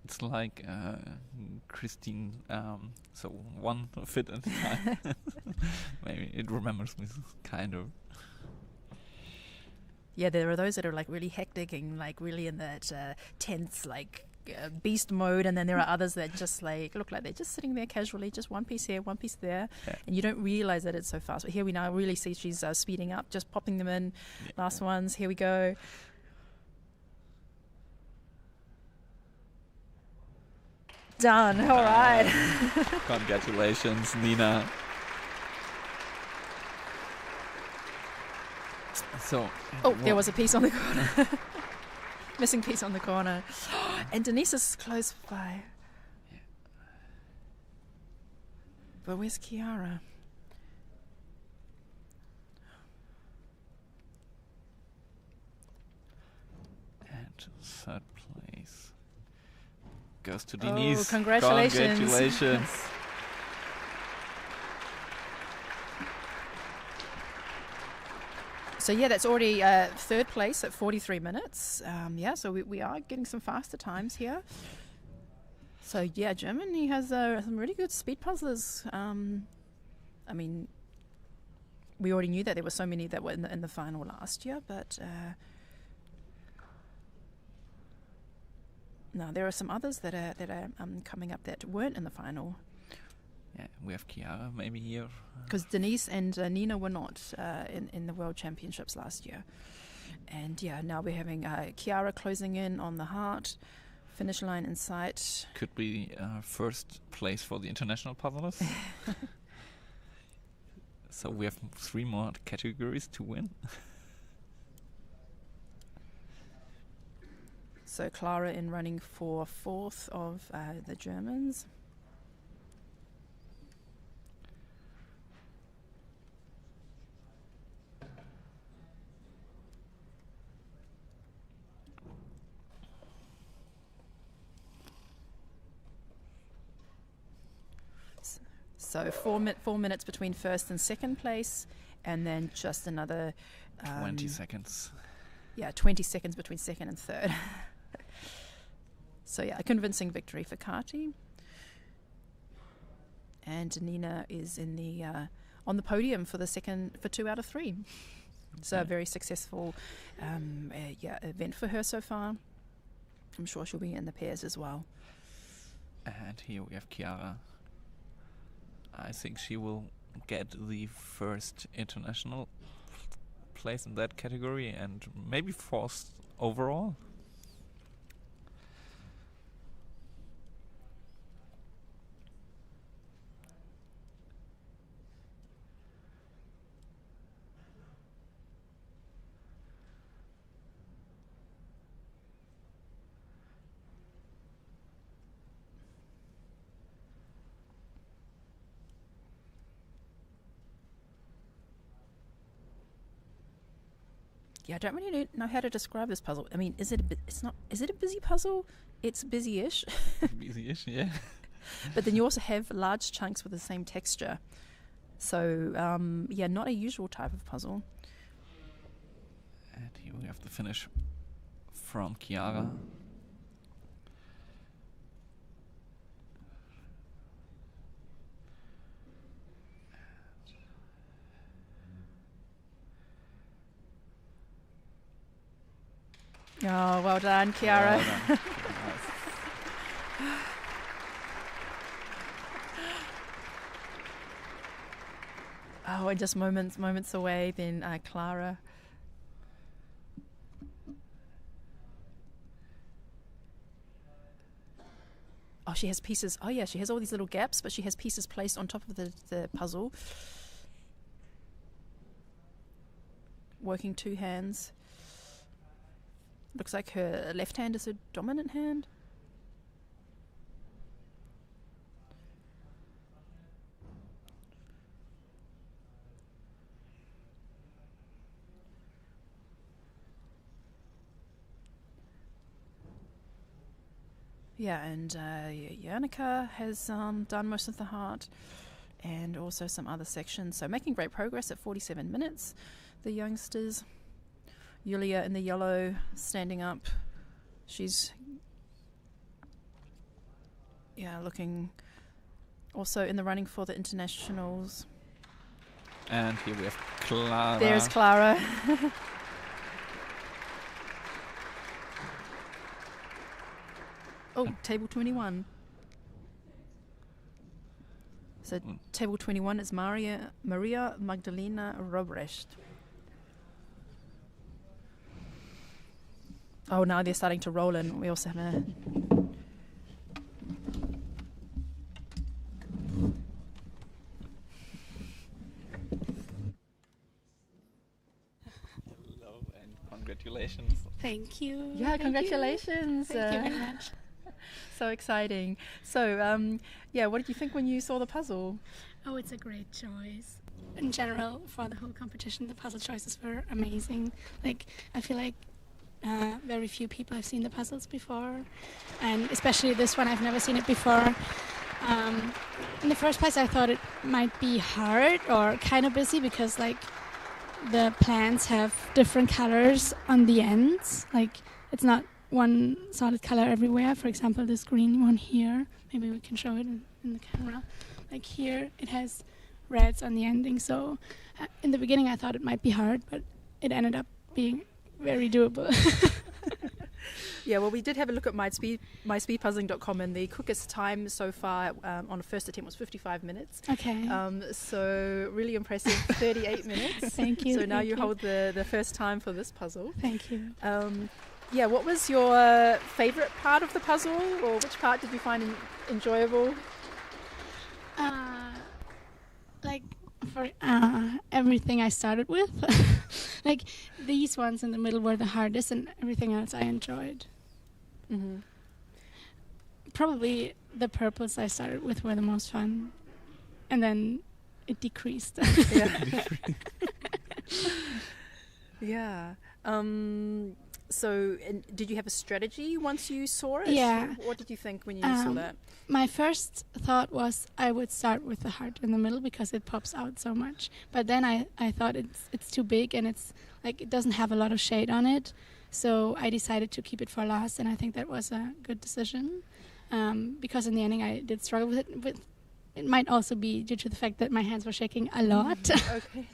It's like Christine, so one fit at a time. Maybe it remembers me kind of. Yeah, there are those that are like really hectic and like really in that tense like beast mode, and then there are others that just like look like they're just sitting there casually, just one piece here, one piece there, and you don't realize that it's so fast. But here we now really see she's speeding up, just popping them in. Last ones, here we go. Done. All right. Congratulations, Nina. So. There was a piece on the corner. Missing piece on the corner. And Denise is close by. Yeah. But where's Kiara? And third place goes to Denise. Congratulations. Congratulations. So yeah, that's already third place at 43 minutes. So we are getting some faster times here. So yeah, Germany has some really good speed puzzlers. I mean, we already knew that there were so many that were in the final last year, but no, there are some others that are coming up that weren't in the final. Yeah, we have Chiara maybe here. Because Denise and Nina were not in the World Championships last year. And yeah, now we're having Chiara closing in on the heart, finish line in sight. Could be first place for the international puzzlers. So we have 3 more categories to win. So Clara in running for 4th of the Germans. So 4 minutes between first and second place, and then just another 20 seconds. Yeah, 20 seconds between second and third. So yeah, a convincing victory for Kati. And Nina is in the on the podium for 2 out of 3. So a very successful event for her so far. I'm sure she'll be in the pairs as well. And here we have Chiara. I think she will get the first international place in that category and maybe 4th overall. Yeah, I don't really know how to describe this puzzle. I mean, is it a busy puzzle? It's busy-ish. Busy-ish, yeah. But then you also have large chunks with the same texture. So, not a usual type of puzzle. And here we have the finish from Chiara. Oh, well done, Chiara. Well done. Oh, and just moments away, then Clara. Oh, she has pieces. Oh, yeah, she has all these little gaps, but she has pieces placed on top of the puzzle. Working 2 hands. Looks like her left hand is her dominant hand. Yeah, and Janica has done most of the heart and also some other sections. So making great progress at 47 minutes. The youngsters. Yulia in the yellow, standing up. She's looking also in the running for the internationals. And here we have Clara. There's Clara. Oh, table 21. So table 21 is Maria Magdalena Robrecht. Oh, now they're starting to roll in. We also have a... Hello and congratulations. Thank you. Yeah, Thank congratulations. You. Thank you very much. So exciting. So, what did you think when you saw the puzzle? Oh, it's a great choice. In general, for the whole competition, the puzzle choices were amazing. Like, I feel like very few people have seen the puzzles before, and especially this one, I've never seen it before. In the first place, I thought it might be hard or kind of busy because, like, the plants have different colors on the ends. Like it's not one solid color everywhere. For example, this green one here. Maybe we can show it in the camera. Like here, it has reds on the ending. So in the beginning, I thought it might be hard, but it ended up being very doable. Yeah, well, we did have a look at myspeedpuzzling.com, and the quickest time so far on a first attempt was 55 minutes. Okay. So really impressive, 38 minutes. Thank you. So now thank you hold the first time for this puzzle. Thank you. Yeah, what was your favorite part of the puzzle, or which part did you find enjoyable? Like for everything I started with, like these ones in the middle were the hardest, and everything else I enjoyed. Mm-hmm. Probably the purples I started with were the most fun, and then it decreased. Yeah. Yeah. So, did you have a strategy once you saw it? Yeah. What did you think when you saw that? My first thought was I would start with the heart in the middle because it pops out so much. But then I thought it's too big, and it's like it doesn't have a lot of shade on it. So I decided to keep it for last, and I think that was a good decision. Because in the ending I did struggle with it. But it might also be due to the fact that my hands were shaking a lot. Okay.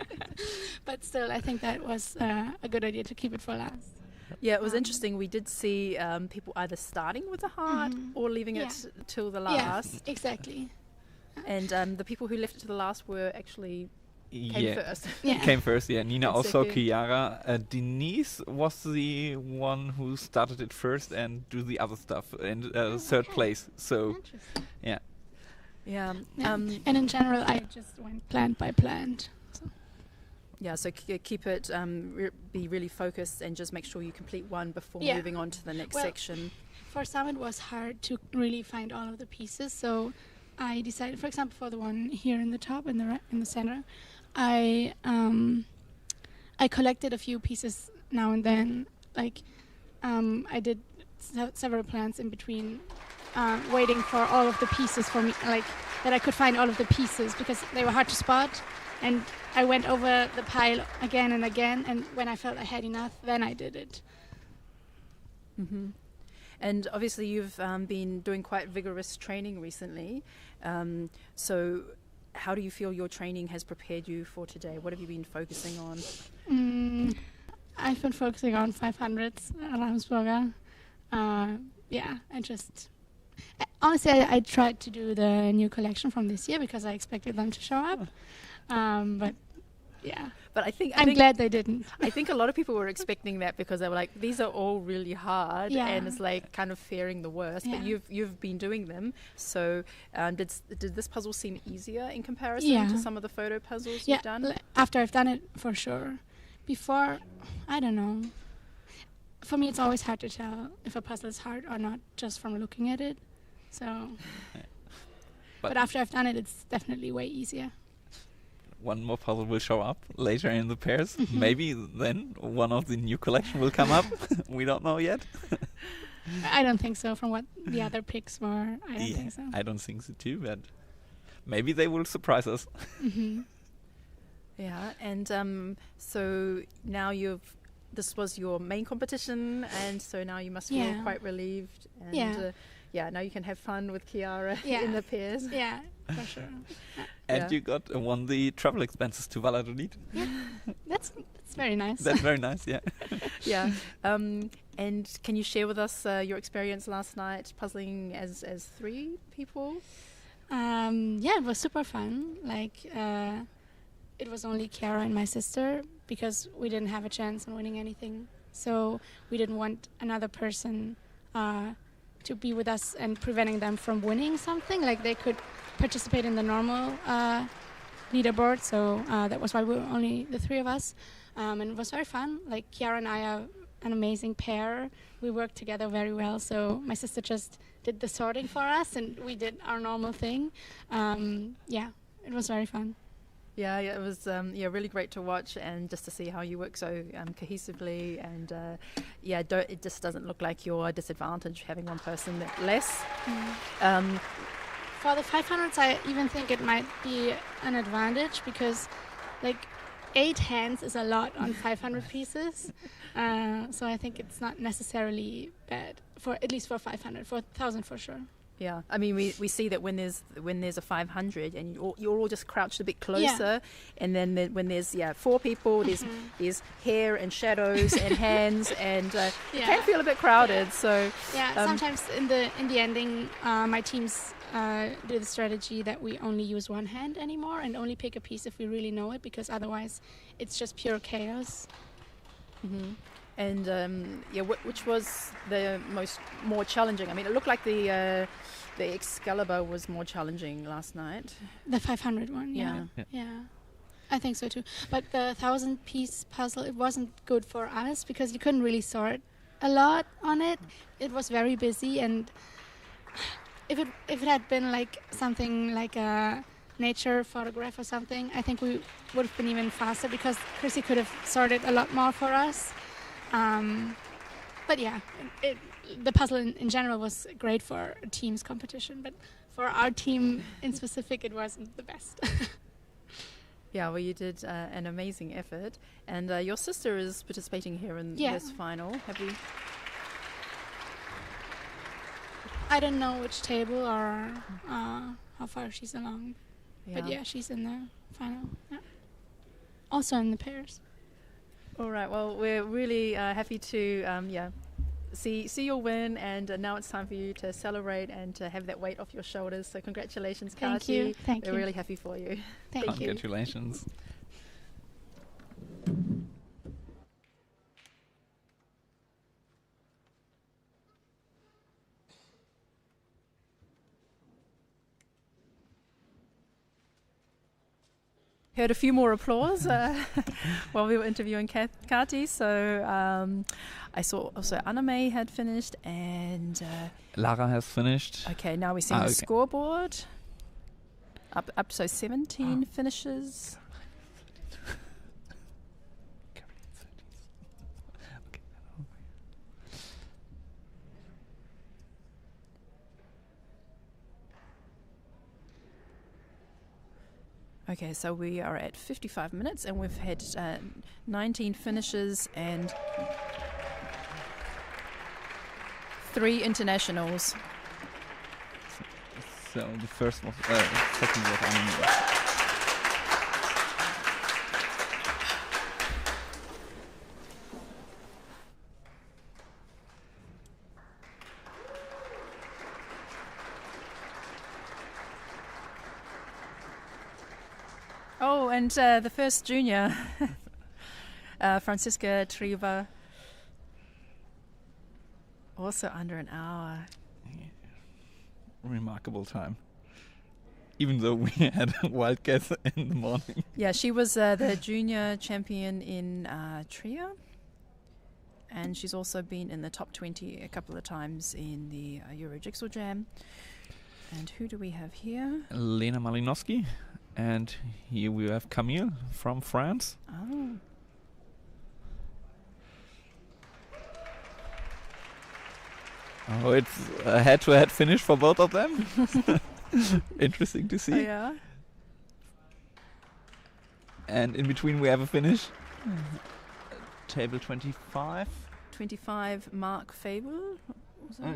But still, I think that was a good idea to keep it for last. Yeah, it was interesting. We did see people either starting with the heart or leaving it till the last. Yeah, exactly. And the people who left it to the last were actually came first. Yeah. Came first, yeah. Nina And also, second. Chiara. Denise was the one who started it first and do the other stuff in third place. So, Interesting. yeah. Yeah. Yeah. And in general, I just went plant by plant. Yeah, so keep it, be really focused and just make sure you complete one before Yeah. moving on to the next Well, section. For some, it was hard to really find all of the pieces. So I decided, for example, for the one here in the top, in the center, I collected a few pieces now and then. Like I did several plants in between, waiting for all of the pieces for me, like that I could find all of the pieces because they were hard to spot. And I went over the pile again and again, and when I felt I had enough, then I did it. Mm-hmm. And obviously you've been doing quite vigorous training recently. So how do you feel your training has prepared you for today? What have you been focusing on? I've been focusing on 500s, Ramsburger. Yeah, honestly, I tried to do the new collection from this year because I expected them to show up. But yeah, But I think I'm glad they didn't. I think a lot of people were expecting that because they were like, these are all really hard, Yeah. and it's like kind of fearing the worst. But Yeah. you've been doing them. So did this puzzle seem easier in comparison Yeah. to some of the photo puzzles Yeah, you've done? after I've done it, for sure. Before, I don't know. For me, it's always hard to tell if a puzzle is hard or not just from looking at it. So, but after I've done it, it's definitely way easier. One more puzzle will show up later in the pairs. Maybe then one of the new collection will come up. We don't know yet. I don't think so. From what the other picks were, I don't think so. I don't think so too, but maybe they will surprise us. Yeah, and so now this was your main competition, and so now you must feel Yeah. quite relieved. And Yeah. now you can have fun with Chiara Yeah. in the pairs. Yeah, for sure. And Yeah. you got won the travel expenses to Valladolid. That's very nice. That's very nice, yeah. Yeah. And can you share with us your experience last night puzzling as 3 people? Yeah, it was super fun. Like, it was only Chiara and my sister because we didn't have a chance on winning anything. So we didn't want another person to be with us and preventing them from winning something. Like, they could participate in the normal leaderboard. So that was why we were only the 3 of us. And it was very fun. Like, Chiara and I are an amazing pair. We worked together very well. So my sister just did the sorting for us, and we did our normal thing. Yeah, it was very fun. Yeah, it was really great to watch, and just to see how you work so cohesively. And it just doesn't look like you're a disadvantage having one person less. For the 500s, I even think it might be an advantage because, like, 8 hands is a lot on 500 pieces. So I think it's not necessarily bad, for at least for 500, for 1,000 for sure. Yeah, I mean, we see that when there's a 500 and you're all just crouched a bit closer, and then when there's 4 people, there's hair and shadows and hands, and it can feel a bit crowded. So sometimes in the ending, my teams do the strategy that we only use one hand anymore and only pick a piece if we really know it, because otherwise it's just pure chaos. Mm-hmm. And which was the more challenging? I mean, it looked like the Excalibur was more challenging last night. The 500 one, yeah. I think so too. But the 1,000-piece puzzle, it wasn't good for us because you couldn't really sort a lot on it. It was very busy, and if it had been like something like a nature photograph or something, I think we would have been even faster because Chrissy could have sorted a lot more for us. But yeah, the puzzle in general was great for a team's competition, but for our team in specific, it wasn't the best. Yeah, well, you did an amazing effort, and your sister is participating here in this final. Have we? I don't know which table or how far she's along, but yeah, she's in the final. Yeah. Also in the pairs. All right. Well, we're really happy to see your win, and now it's time for you to celebrate and to have that weight off your shoulders. So congratulations, Kati. Thank you. Thank you. We're really happy for you. Thank you. Congratulations. Heard a few more applause while we were interviewing Kati. So I saw also Anna-May had finished, and Lara has finished. Okay, now we're seeing the scoreboard. Up so 17 finishes. Okay, so we are at 55 minutes, and we've had 19 finishes and 3 internationals. So the first was second was Anna-May. Oh, and the first junior, Franziska Triva, also under an hour. Yeah. Remarkable time. Even though we had a wild guess in the morning. Yeah, she was the junior champion in Trier, and she's also been in the top 20 a couple of times in the Euro Jigsaw Jam. And who do we have here? Lena Malinowski. And here we have Camille from France. Oh. Oh, it's a head-to-head finish for both of them. Interesting to see. Yeah. And in between we have a finish. Table 25. 25, Mark Fable.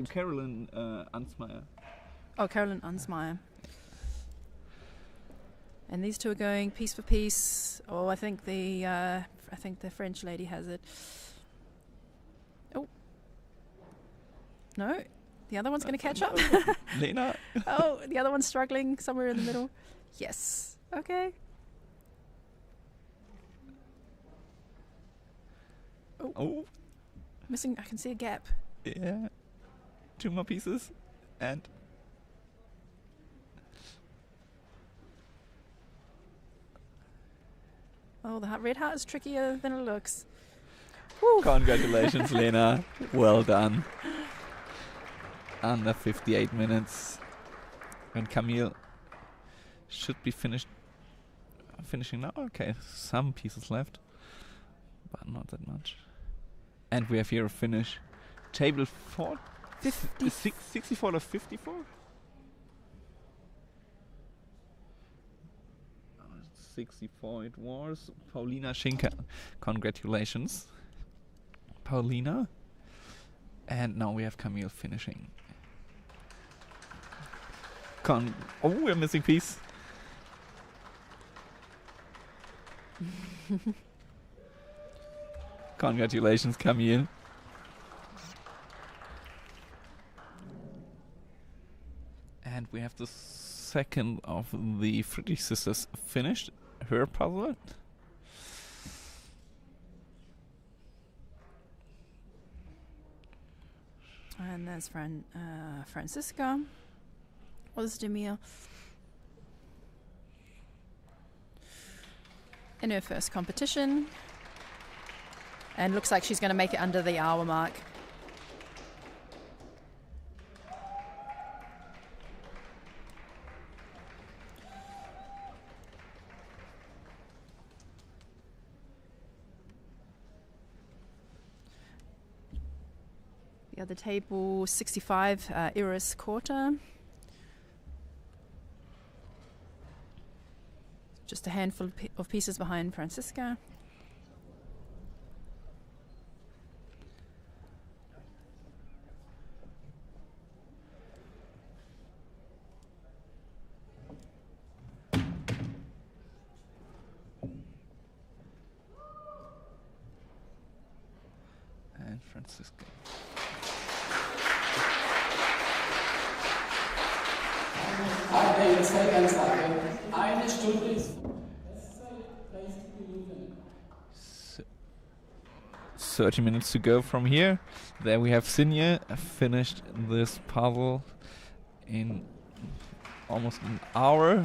Carolyn Ansmeyer. Oh, Carolyn Ansmeyer. And these two are going piece for piece. Oh, I think the French lady has it. Oh, no, the other one's going to catch up. Lena. Oh, the other one's struggling somewhere in the middle. Yes. Okay. Oh. Missing. I can see a gap. Yeah. 2 more pieces, and. Oh, the red heart is trickier than it looks. Woo. Congratulations, Lena. Well done. Under 58 minutes. And Camille should be finishing now. Okay, some pieces left, but not that much. And we have here a finish. Table 4? 64 or 54? 64 it was. Paulina Schinker. Congratulations, Paulina. And now we have Camille finishing. Oh, we're missing piece. Congratulations, Camille. And we have the second of the Friedrich sisters finished her puzzle. And there's Franziska Ozdemir in her first competition. And looks like she's going to make it under the hour mark. The other table, 65, Iris Quarter. Just a handful of pieces behind Franziska. And Franziska. Jetzt keine ganz lange. Eine Stunde ist 30 Minuten. 30 minutes to go from here. There we have Sinje finished this puzzle in almost an hour.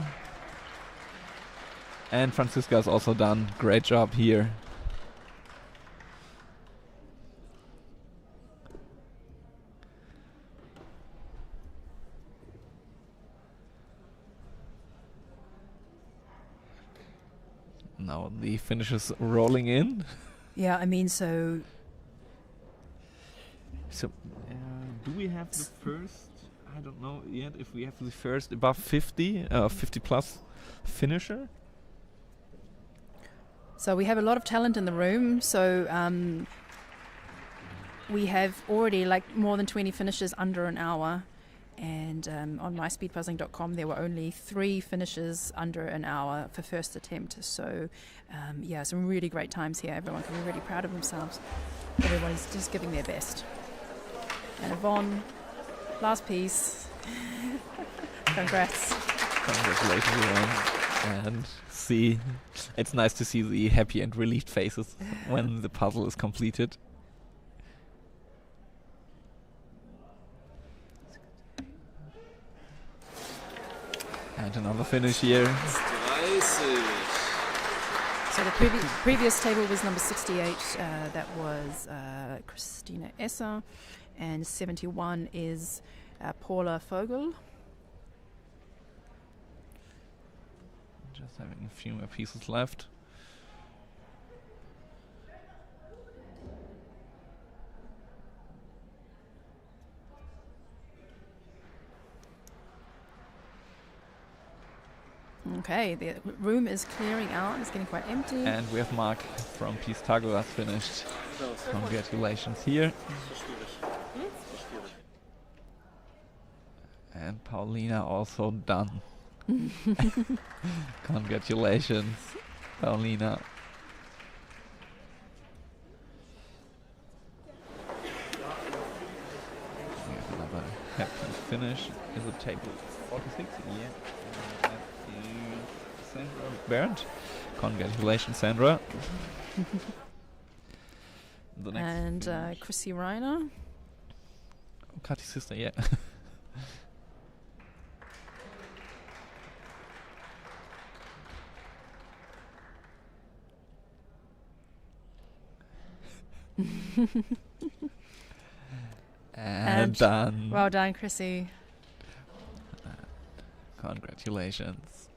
And Franziska is also done. Great job here. Now the finish is rolling in. Yeah, I mean, so do we have the first? I don't know yet if we have the first above 50, 50 plus finisher. So we have a lot of talent in the room. So we have already like more than 20 finishes under an hour. And on myspeedpuzzling.com there were only 3 finishes under an hour for first attempt. So yeah, some really great times here. Everyone can be really proud of themselves. Everybody's just giving their best. And Yvonne, last piece. Congrats. Congratulations, Yvonne. And it's nice to see the happy and relieved faces when the puzzle is completed. And another finish here. So the previous table was number 68. That was Christina Esser. And 71 is Paula Vogel. Just having a few more pieces left. Okay, the room is clearing out. It's getting quite empty. And we have Mark from Pythagoras finished. Congratulations here. And Paulina also done. Congratulations, Paulina. We have another happy finish. Is it table 46? Yeah. Sandra Bernd. Congratulations, Sandra. The next and Chrissy Reiner. Oh, Kati's sister, yeah. and done. Well done, Chrissy. Congratulations.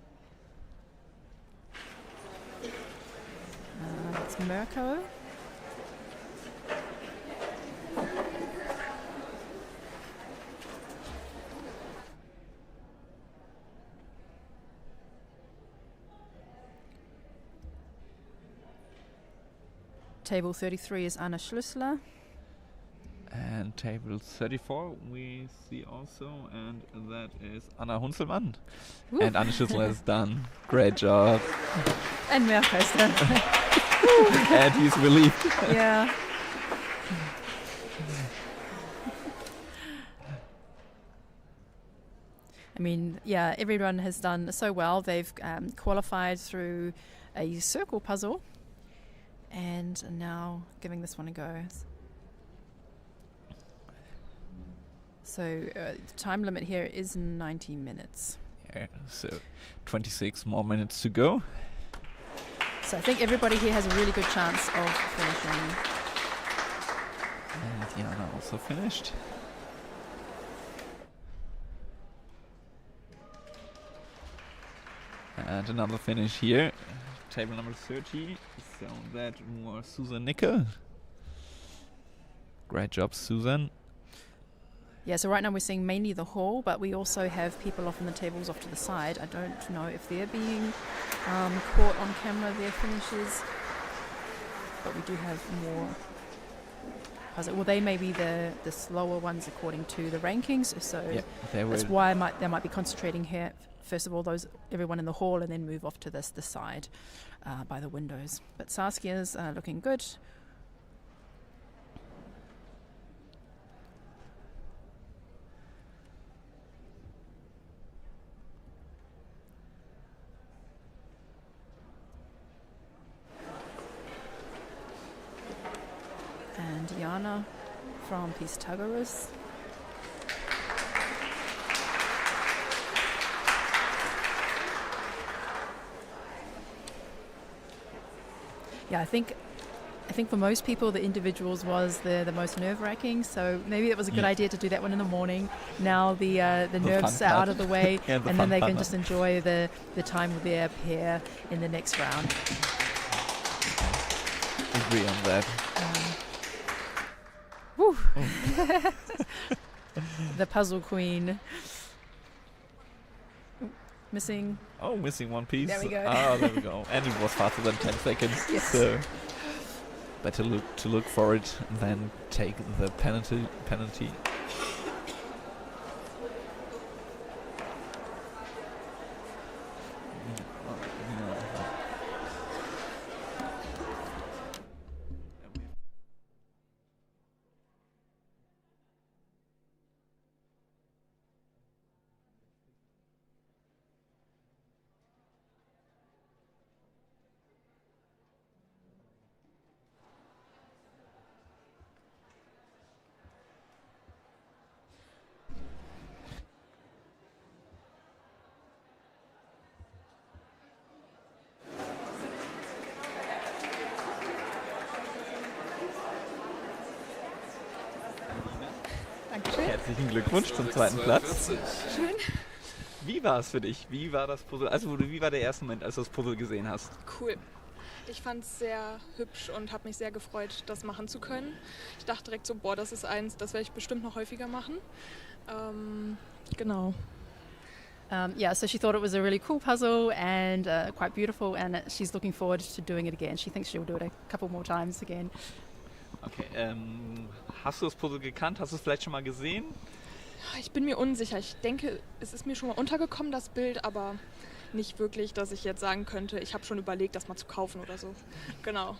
It's Mirko. Table 33 is Anna Schlüssler. And table 34 we see also, and that is Anna Hunzelmann. Woo. And Anna Schlüssler is done. Great job. And Mehrköster. And he's relieved. Yeah. I mean, yeah, everyone has done so well. They've qualified through a circle puzzle and are now giving this one a go. So the time limit here is 90 minutes. Yeah, so 26 more minutes to go. So I think everybody here has a really good chance of finishing. And Jana also finished. And another finish here. Table number 30. So that was Susan Nickel. Great job, Susan. Yeah, so right now we're seeing mainly the hall, but we also have people off on the tables off to the side. I don't know if they're being caught on camera, their finishes, but we do have more puzzle. Well, they may be the slower ones according to the rankings, so Yeah, that's why they might be concentrating here. First of all, everyone in the hall, and then move off to the side by the windows. But Saskia's looking good. And Jana from Pythagoras. Yeah, I think for most people the individuals was the most nerve-wracking, so maybe it was a good idea to do that one in the morning. Now the nerves are out of the way, Yeah, and then they can just enjoy the time with their pair in the next round. Agree on that. Woo. The puzzle queen. Missing. Oh, missing one piece. There we go. Ah, there we go. And it was faster than 10 seconds. Yes. So better to look for it than take the penalty. Dankeschön. Herzlichen Glückwunsch zum zweiten Platz. Schön. Wie war es für dich? Wie war das Puzzle? Also wie war der erste Moment, als du das Puzzle gesehen hast? Cool. Ich fand es sehr hübsch und habe mich sehr gefreut, das machen zu können. Ich dachte direkt so, boah, das ist eins, das werde ich bestimmt noch häufiger machen. Genau. Yeah, so she thought it was a really cool puzzle and quite beautiful, and she's looking forward to doing it again. She thinks she'll do it a couple more times again. Okay, hast du das Puzzle gekannt? Hast du es vielleicht schon mal gesehen? Ich bin mir unsicher. Ich denke, es ist mir schon mal untergekommen, das Bild, aber nicht wirklich, dass ich jetzt sagen könnte, ich habe schon überlegt, das mal zu kaufen oder so. Genau.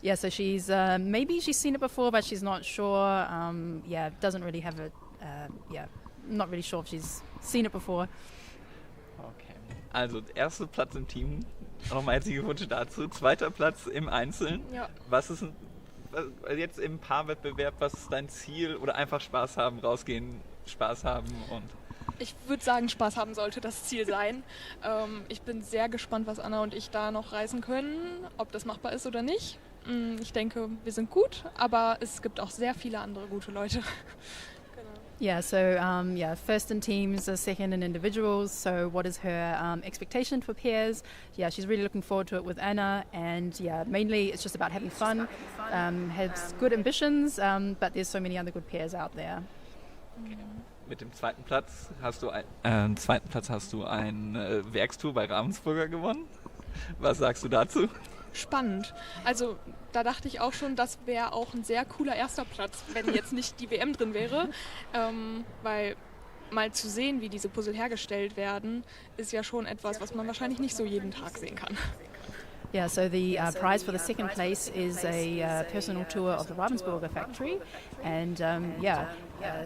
Yeah, so she's maybe she's seen it before, but she's not sure. Yeah, doesn't really have it. Yeah, not really sure if she's seen it before. Okay. Also, erster Platz im Team. Nochmal herzliche Glückwünsche dazu. Zweiter Platz im Einzelnen. Ja. Was ist jetzt im Paarwettbewerb, was ist dein Ziel? Oder einfach Spaß haben, rausgehen, Spaß haben und... Ich würde sagen, Spaß haben sollte das Ziel sein. Ich bin sehr gespannt, was Anna und ich da noch reißen können, ob das machbar ist oder nicht. Ich denke, wir sind gut, aber es gibt auch sehr viele andere gute Leute. Yeah, so first in teams, second in individuals. So what is her expectation for pairs? Yeah, she's really looking forward to it with Anna, and yeah, mainly it's just about having fun. Has good ambitions, but there's so many other good pairs out there. Okay. Mit dem zweiten Platz hast du ein Werkstour bei Ravensburger gewonnen. Was sagst du dazu? spannend. Also da dachte ich auch schon, das wäre auch ein sehr cooler erster Platz, wenn jetzt nicht die WM drin wäre, weil mal zu sehen, wie diese Puzzle hergestellt werden, ist ja schon etwas, was man wahrscheinlich nicht so jeden Tag sehen kann. Yeah, so the prize for the second place is a personal tour of the Ravensburger factory, and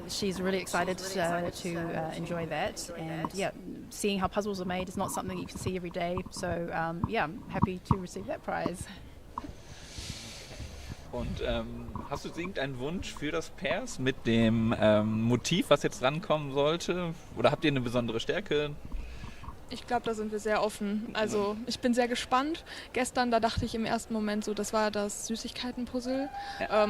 she's really excited to enjoy that. And yeah, seeing how puzzles are made is not something you can see every day. So I'm happy to receive that prize. Und hast du irgendeinen Wunsch für das Pairs mit dem Motiv, was jetzt rankommen sollte? Oder habt ihr eine besondere Stärke? Ich glaube, da sind wir sehr offen. Also ich bin sehr gespannt. Gestern, da dachte ich im ersten Moment so, das war das Süßigkeiten-Puzzle. Ja.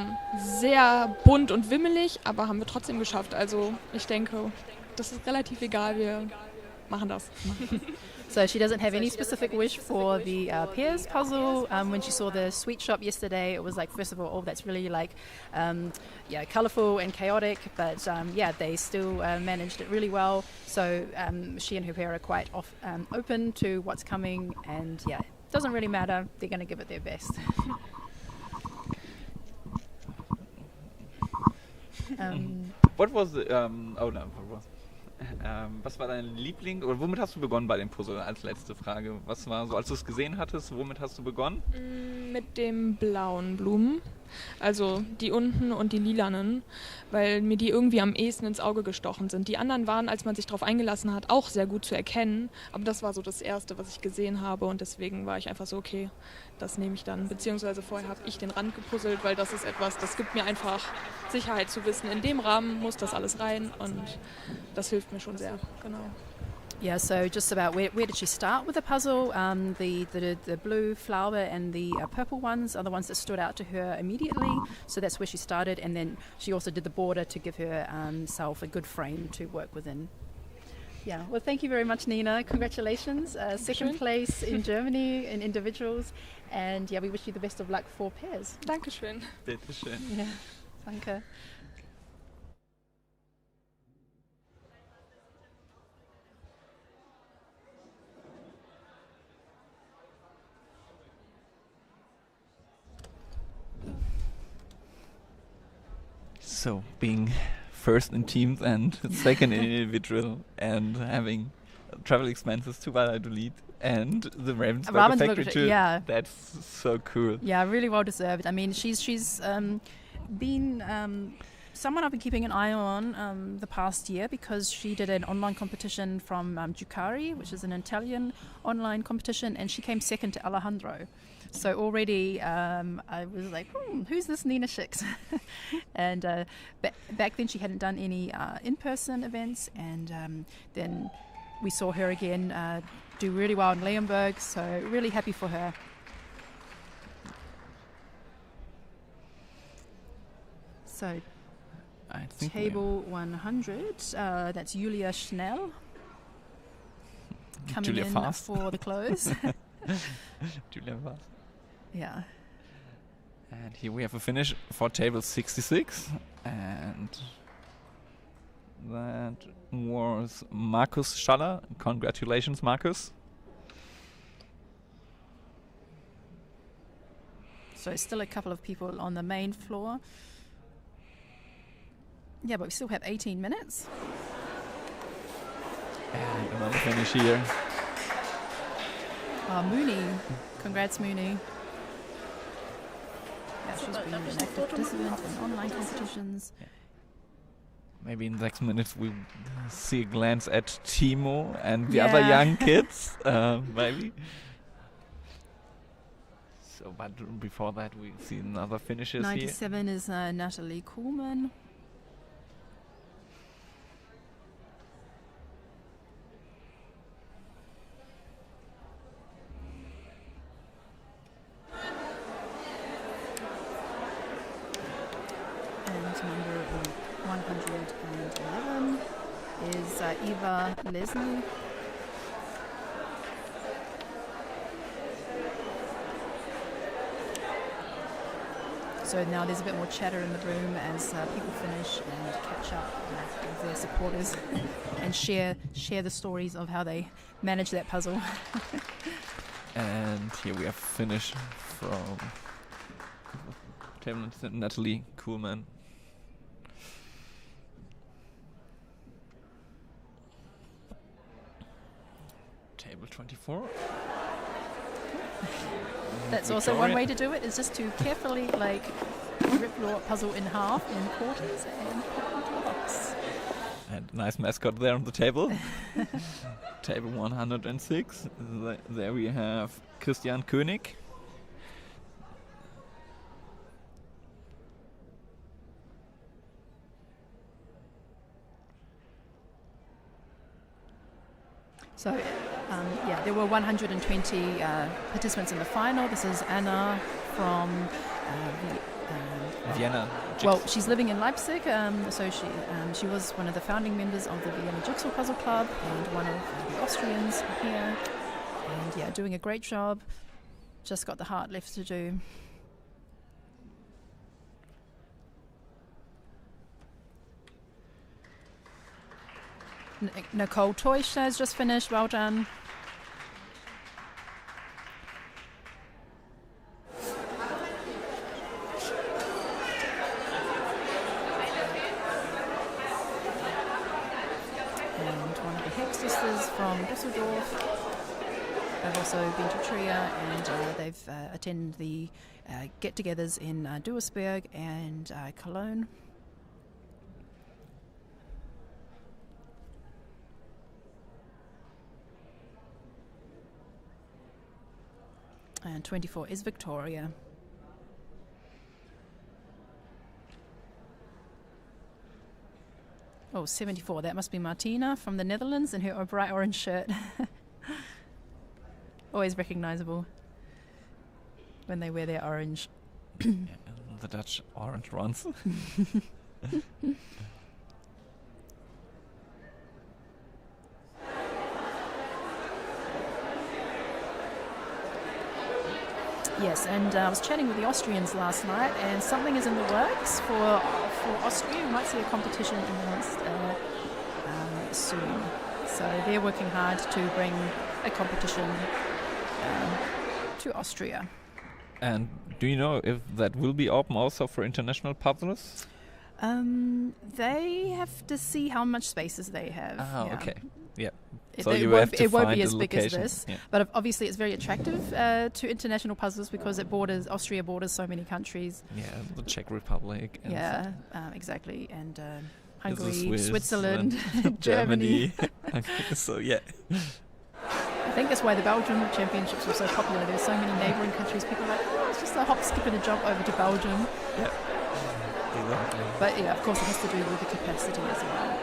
Sehr bunt und wimmelig, aber haben wir trotzdem geschafft. Also ich denke, das ist relativ egal, wir machen das. So she doesn't have any specific wish for the Pears puzzle. When she saw the sweet shop yesterday, it was like, first of all, oh, that's really like, colourful and chaotic. But they still managed it really well. So she and her pair are quite open to what's coming, and yeah, it doesn't really matter. They're going to give it their best. What was the, was war dein Liebling, oder womit hast du begonnen bei dem Puzzle als letzte Frage? Was war so, als du es gesehen hattest, womit hast du begonnen? Mit den blauen Blumen, also die unten und die lilanen, weil mir die irgendwie am ehesten ins Auge gestochen sind. Die anderen waren, als man sich darauf eingelassen hat, auch sehr gut zu erkennen, aber das war so das Erste, was ich gesehen habe, und deswegen war ich einfach so, okay, das nehme ich dann. Beziehungsweise vorher habe ich den Rand gepuzzelt, weil das ist etwas, das gibt mir einfach Sicherheit zu wissen, in dem Rahmen muss das alles rein, und das hilft mir schon sehr, genau. Yeah, so just about where did she start with the puzzle? The blue flower and the purple ones are the ones that stood out to her immediately. So that's where she started, and then she also did the border to give her self a good frame to work within. Yeah, well, thank you very much, Nina. Congratulations. Second place in Germany in individuals, and yeah, we wish you the best of luck for pairs. Dankeschön. Bitteschön. Yeah, danke. So, being first in teams and second in individual, and having travel expenses to Valladolid and the Ravensburger factory too. Yeah. That's so cool. Yeah, really well deserved. I mean, she's been someone I've been keeping an eye on the past year, because she did an online competition from Giucari, which is an Italian online competition, and she came second to Alejandro. So already I was like, who's this Nina Schicks? And back then she hadn't done any in-person events, and then we saw her again do really well in Leonberg, so really happy for her. So I think table 100, that's Julia Schnell coming Julia in Fast. for the close. Julia Fast. Yeah. And here we have a finish for table 66, and that was Markus Schaller. Congratulations, Markus. So still a couple of people on the main floor. Yeah, but we still have 18 minutes. And another finish here. Mooney. Congrats, Mooney. Yeah, she's been an active participant in online competitions. Yeah. Maybe in the next minutes we see a glance at Timo and the other young kids, maybe. So, but before that we see another finishes 97 is Natalie Kuhlmann. Number 111 is Eva Leslie. So now there's a bit more chatter in the room as people finish and catch up with their supporters and share the stories of how they manage that puzzle. And here we have finish from table Natalie Kuhlmann. Table 24. That's also one way to do it, is just to carefully like rip your puzzle in half in quarters and put it into a box. And nice mascot there on the table. Table 106. There we have Christian König. So, yeah, there were 120 participants in the final. This is Anna from Vienna. Well, she's living in Leipzig, so she was one of the founding members of the Vienna Jigsaw Puzzle Club and one of the Austrians here. And yeah, doing a great job. Just got the heart left to do. Nicole Teusch has just finished. Well done. And one of the Heck sisters from Düsseldorf. They've also been to Trier, and they've attended the get-togethers in Duisburg and Cologne. And 24 is Victoria. Oh, 74, that must be Martina from the Netherlands in her bright orange shirt. Always recognizable when they wear their orange. Yeah, the Dutch orange ones. Yes, and I was chatting with the Austrians last night, and something is in the works for Austria. We might see a competition announced soon. So they're working hard to bring a competition to Austria. And do you know if that will be open also for international puzzlers? They have to see how much spaces they have. Ah, yeah. okay. Yeah. It, So it you won't, have to it won't find be a as big as location. this, Yeah. but obviously it's very attractive to international puzzlers because Austria borders so many countries. Yeah, the Czech Republic. And Yeah, exactly, and the Hungary, Swiss Switzerland, and Germany. So yeah. I think that's why the Belgian Championships were so popular. There's so many neighbouring countries. People are like, oh, it's just a hop, skip, and a jump over to Belgium. Yeah. Exactly. But yeah, of course, it has to do with the capacity as well.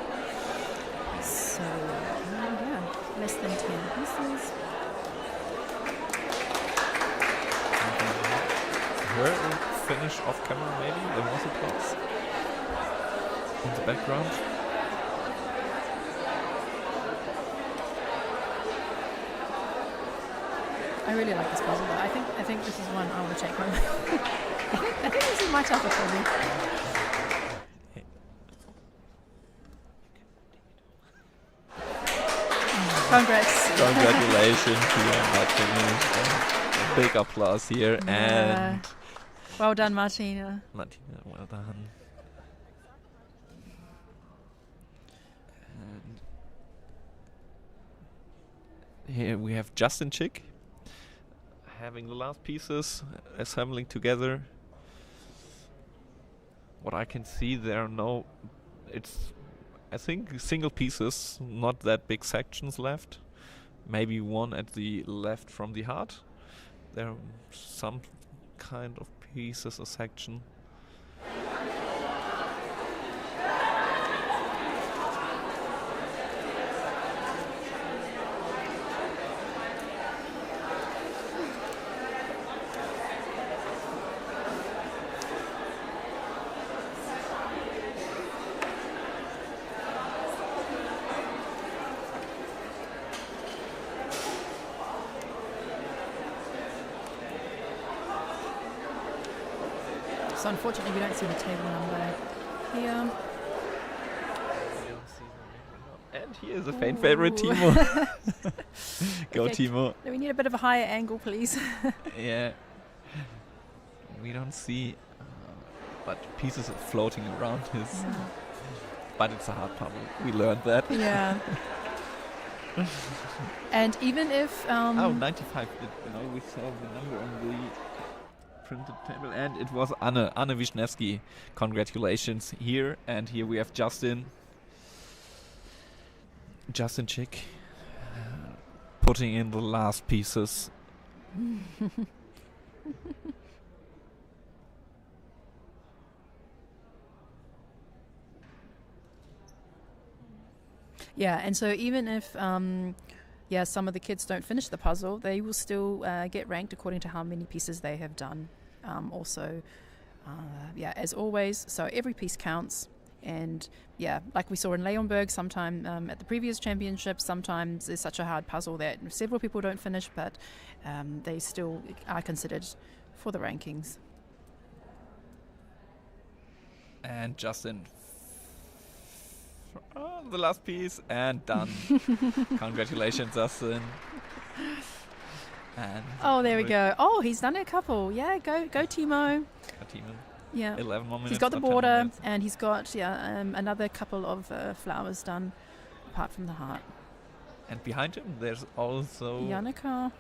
So yeah, less than 10 pieces. Her finish off camera, maybe there was applause in the background. I really like this puzzle, but I think this is one I want to take home. I think this is my tougher for me. Congrats. Congratulations to Martina. Big applause here. And well done, Martina. Martina, well done. And here we have Justin Chick having the last pieces, assembling together. What I can see, there are no, I think single pieces, not that big sections left. Maybe one at the left from the heart. There are some kind of pieces, a section. So unfortunately, we don't see the table number here. And here's a fan favorite, Timo. Go, Okay. Timo. We need a bit of a higher angle, please. Yeah. We don't see, but pieces are floating around his. But it's a hard puzzle. We learned that. Yeah. And even if 95. We saw the number on the printed table, and it was Anne Wisniewski. Congratulations here, and here we have Justin Chick putting in the last pieces. Yeah, and so even if some of the kids don't finish the puzzle, they will still get ranked according to how many pieces they have done. As always, so every piece counts. And like we saw in Leonberg, sometime at the previous championship, sometimes it's such a hard puzzle that several people don't finish, but they still are considered for the rankings. And Justin, the last piece, and done. Congratulations, Justin. And there we go. Oh, he's done a couple. Yeah, go Timo. Timo. Yeah. 11 more minutes. He's got the border, and he's got another couple of flowers done, apart from the heart. And behind him, there's also Jannika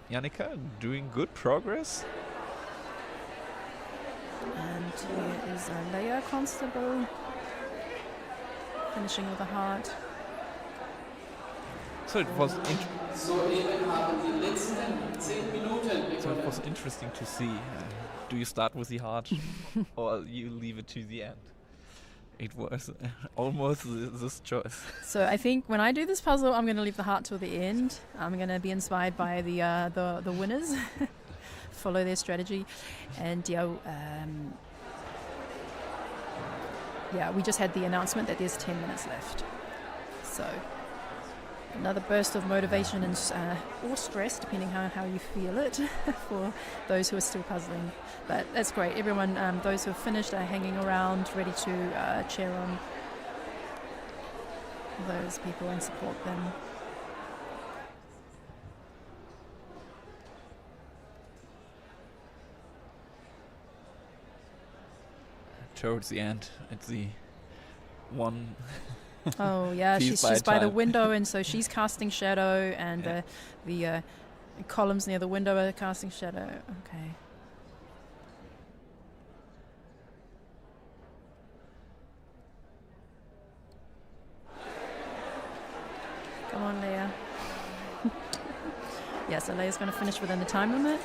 doing good progress. And here is Leia Constable finishing with the heart. So it was interesting to see. Do you start with the heart or you leave it to the end? It was almost this choice. So I think when I do this puzzle, I'm going to leave the heart till the end. I'm going to be inspired by the winners, follow their strategy, and we just had the announcement that there's 10 minutes left. So another burst of motivation and or stress, depending how you feel it, for those who are still puzzling. But that's great. Everyone, those who have finished, are hanging around, ready to cheer on those people and support them. Towards the end, it's the one. Oh yeah, she's by the window, and so she's casting shadow, and the columns near the window are casting shadow. Okay. Come on, Leia. Yeah, so Leia's going to finish within the time limit.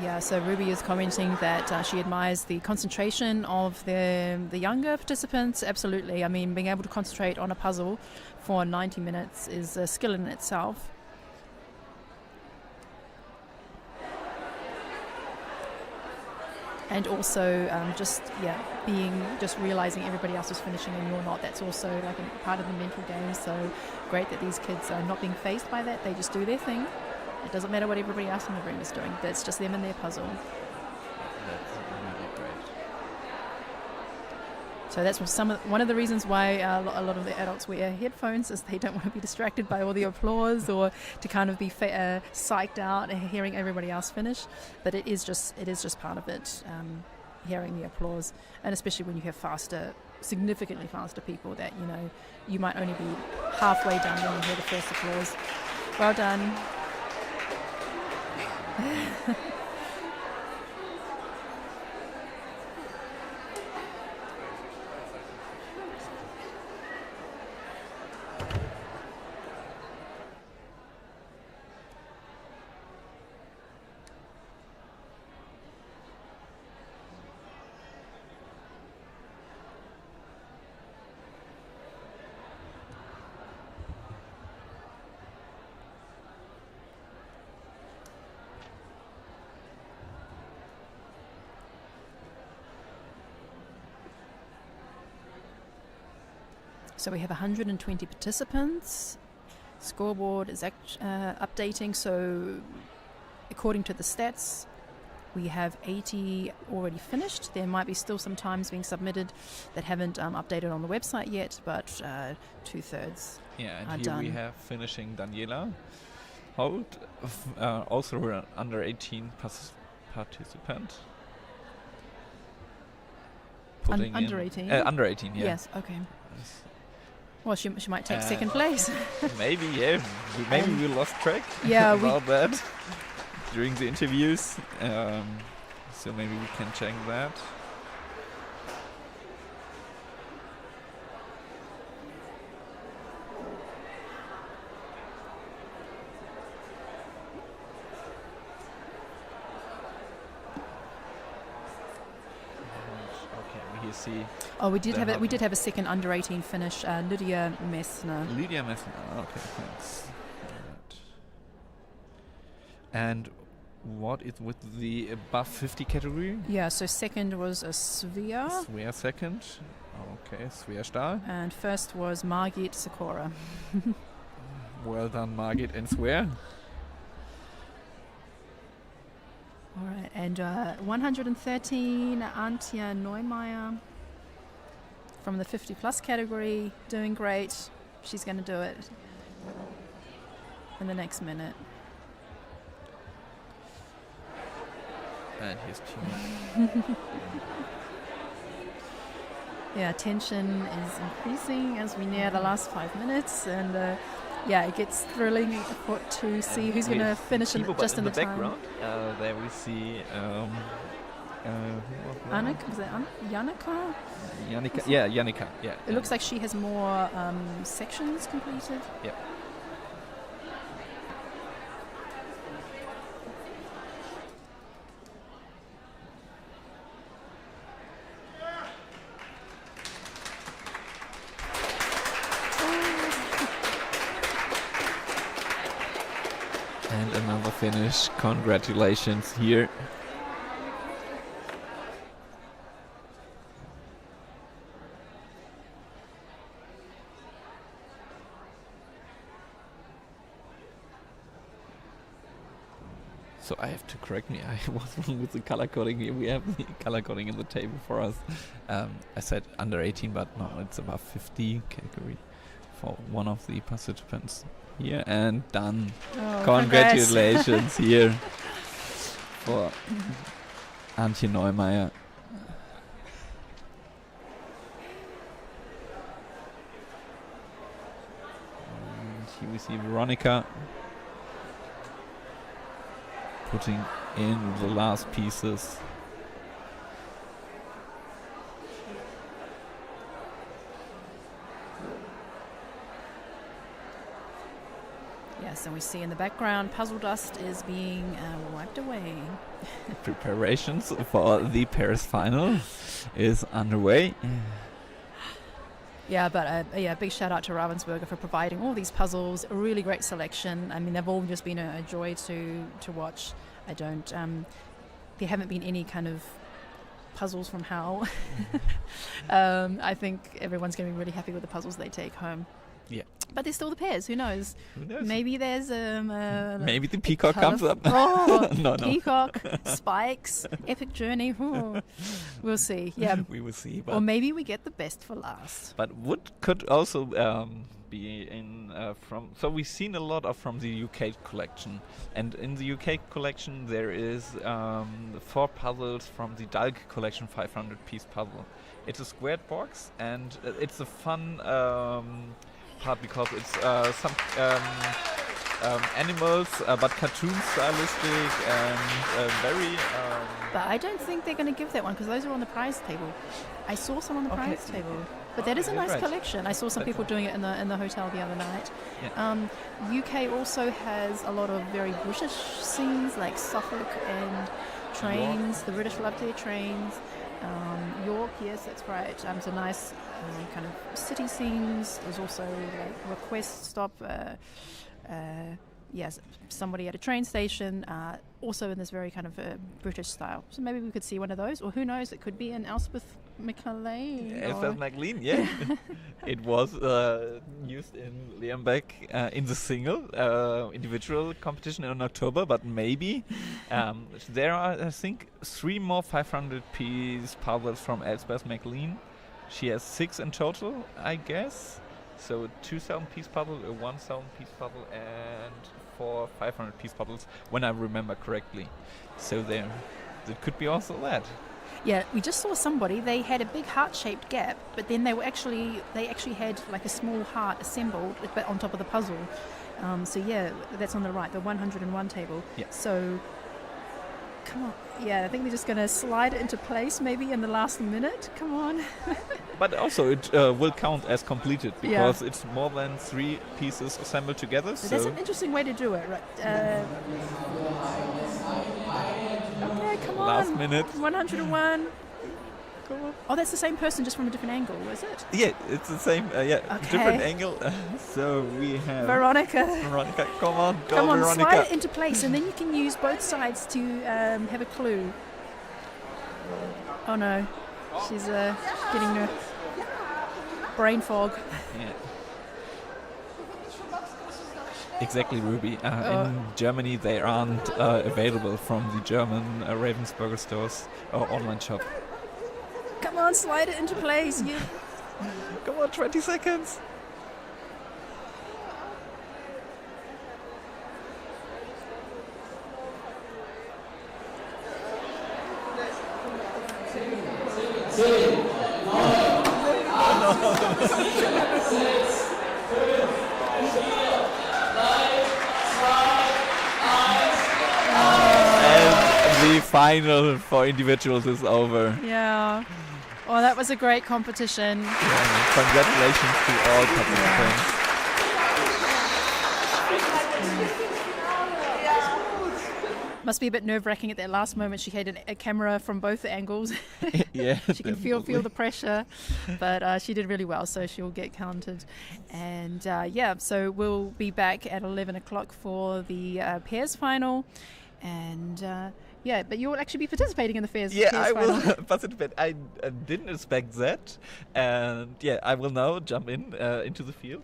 Yeah, so Ruby is commenting that she admires the concentration of the younger participants. Absolutely. I mean, being able to concentrate on a puzzle for 90 minutes is a skill in itself. And also just realizing everybody else is finishing and you're not. That's also like a part of the mental game. So great that these kids are not being faced by that. They just do their thing. It doesn't matter what everybody else in the room is doing. That's just them and their puzzle. That's really great. So that's one of the reasons why a lot of the adults wear headphones, is they don't want to be distracted by all the applause or to kind of be psyched out and hearing everybody else finish. But it is just part of it, hearing the applause, and especially when you have significantly faster people that you might only be halfway done when you hear the first applause. Well done. So we have 120 participants. Scoreboard is updating. So according to the stats, We have 80 already finished. There might be still some times being submitted that haven't updated on the website yet, but 2/3 Yeah, and are here done. we have finishing Daniela Holt, also an under 18 participant. Putting Under in- 18? Under 18, yeah. Yes, okay. Yes. Well, she might take second place. Maybe, yeah. Maybe we lost track Yeah, about that during the interviews. So maybe we can check that. Okay, we see Oh, we did the have hub. we did have a second under 18 finish. Lydia Messner. Lydia Messner. Okay, thanks. Alright. And what is with the above 50 category? Yeah, so second was a Svea, Svea second. Okay, Svea Stahl. and first was Margit Sikora. Well done, Margit and Svea. All right, and 113, Antje Neumeier from the 50 plus category, doing great. She's going to do it in the next minute. And his team. Yeah, tension is increasing as we near the last 5 minutes, and yeah, it gets thrilling to see who's going to finish just in the time. background. There we see. Annika, was that Jannika? Jannika. Yeah, Jannika. Yeah. It looks like she has more sections completed. Yep. And another finish. Congratulations here. So I have to correct me. I was wrong with the color coding here. We have the color coding in the table for us. I said under 18, but no, it's above 50 category for one of the participants here. And done. Oh, Congratulations here for Antje Neumeier. And here we see Veronica putting in the last pieces. Yes, and we see in the background puzzle dust is being wiped away. Preparations for the Paris final is underway. Yeah, but yeah, big shout out to Ravensburger for providing all these puzzles. A really great selection. I mean, they've all just been a joy to watch. There haven't been any kind of puzzles from hell. I think everyone's going to be really happy with the puzzles they take home. Yeah. But there's still the pairs. Who knows? Who knows? Maybe there's Maybe the peacock comes up. Oh, No. peacock, spikes, epic journey. Ooh. We'll see. Yeah. We will see. Or maybe we get the best for last. But what could also be in from? So we've seen a lot of from the UK collection, and in the UK collection there is 4 puzzles from the Dalk collection 500-piece puzzle. It's a squared box, and it's a fun part because it's some animals, but cartoon stylistic and very. But I don't think they're going to give that one because those are on the prize table. I saw some on the prize table. But that is a nice right. collection. I saw some people doing it in the hotel the other night. Yeah. UK also has a lot of very British scenes like Suffolk and trains. York. The British love their trains. York, yes, that's right. So nice kind of city scenes. There's also like request stop. Yes, somebody at a train station, also in this very kind of British style. So maybe we could see one of those, or who knows, it could be an Elspeth McLean. Elspeth McLean, yeah. It was used in Leonbeck in the single individual competition in October, but maybe there are, I think, 3 more 500-piece puzzles from Elspeth McLean. She has 6 in total, I guess. So 2,000-piece puzzle, a 1,000-piece puzzle, and 4 500-piece puzzles, when I remember correctly. So there could be also that. Yeah, we just saw somebody. They had a big heart-shaped gap, but then they actually had like a small heart assembled, but on top of the puzzle. So yeah, that's on the right, the 101 table. Yeah. So come on. Yeah, I think they're just going to slide it into place maybe in the last minute. Come on. But also it will count as completed because it's more than 3 pieces assembled together. So that's an interesting way to do it, right? Okay, come on. Last minute. 101. Come on. Oh, that's the same person, just from a different angle, is it? Yeah, it's the same. Okay. Different angle. So we have Veronica, come on, go come on, Veronica. slide it into place, and then you can use both sides to have a clue. Oh no, she's getting a brain fog. Yeah. Exactly, Ruby. In Germany, they aren't available from the German Ravensburger stores or online shop. Come on, slide it into place. Come on, 20 seconds. And the final for individuals is over. Yeah. Oh, that was a great competition. Yeah, congratulations to all participants. Must be a bit nerve-wracking at that last moment. She had a camera from both angles. Yeah, she can feel the pressure, but she did really well, so she'll get counted. And so we'll be back at 11 o'clock for the pairs final. And but you'll actually be participating in the pairs Yeah, pairs I final. will participate. I didn't expect that. And I will now jump into the field.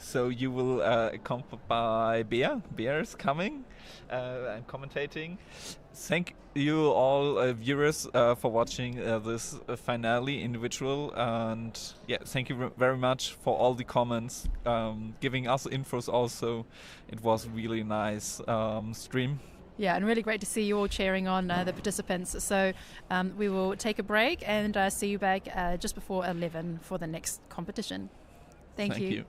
So you will accompanied by Bea. Bea is coming and commentating. Thank you all viewers for watching this finale individual. And thank you very much for all the comments, giving us infos also. It was really nice stream. Yeah, and really great to see you all cheering on the participants. So we will take a break and see you back just before 11 for the next competition. Thank you.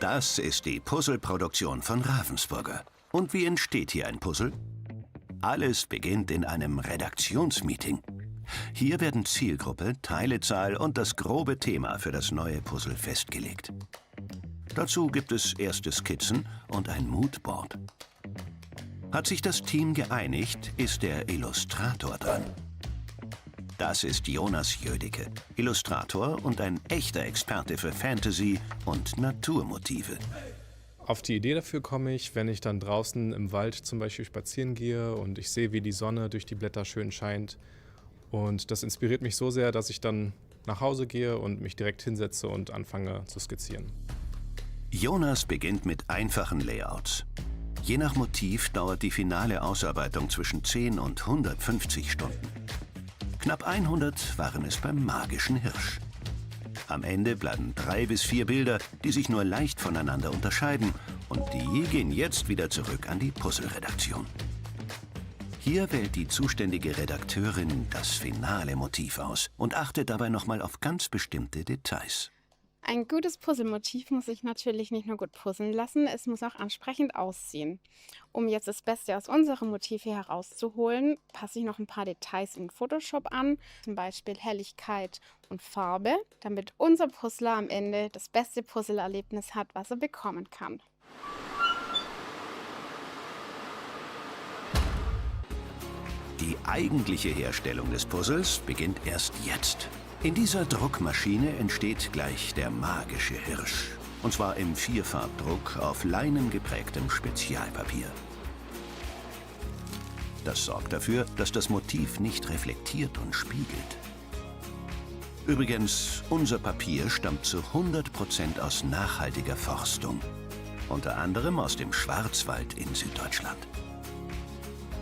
Das ist die Puzzleproduktion von Ravensburger. Und wie entsteht hier ein Puzzle? Alles beginnt in einem Redaktionsmeeting. Hier werden Zielgruppe, Teilezahl und das grobe Thema für das neue Puzzle festgelegt. Dazu gibt es erste Skizzen und ein Moodboard. Hat sich das Team geeinigt, ist der Illustrator dran. Das ist Jonas Jödicke, Illustrator und ein echter Experte für Fantasy und Naturmotive. Auf die Idee dafür komme ich, wenn ich dann draußen im Wald zum Beispiel spazieren gehe und ich sehe, wie die Sonne durch die Blätter schön scheint. Und das inspiriert mich so sehr, dass ich dann nach Hause gehe und mich direkt hinsetze und anfange zu skizzieren. Jonas beginnt mit einfachen Layouts. Je nach Motiv dauert die finale Ausarbeitung zwischen 10 und 150 Stunden. Knapp 100 waren es beim magischen Hirsch. Am Ende bleiben 3 bis 4 Bilder, die sich nur leicht voneinander unterscheiden, und die gehen jetzt wieder zurück an die Puzzle-Redaktion. Hier wählt die zuständige Redakteurin das finale Motiv aus und achtet dabei nochmal auf ganz bestimmte Details. Ein gutes Puzzlemotiv muss sich natürlich nicht nur gut puzzeln lassen, es muss auch ansprechend aussehen. Um jetzt das Beste aus unserem Motiv hier herauszuholen, passe ich noch ein paar Details in Photoshop an, zum Beispiel Helligkeit und Farbe, damit unser Puzzler am Ende das beste Puzzleerlebnis hat, was er bekommen kann. Die eigentliche Herstellung des Puzzles beginnt erst jetzt. In dieser Druckmaschine entsteht gleich der magische Hirsch. Und zwar im Vierfarbdruck auf leinengeprägtem Spezialpapier. Das sorgt dafür, dass das Motiv nicht reflektiert und spiegelt. Übrigens, unser Papier stammt zu 100% aus nachhaltiger Forstung. Unter anderem aus dem Schwarzwald in Süddeutschland.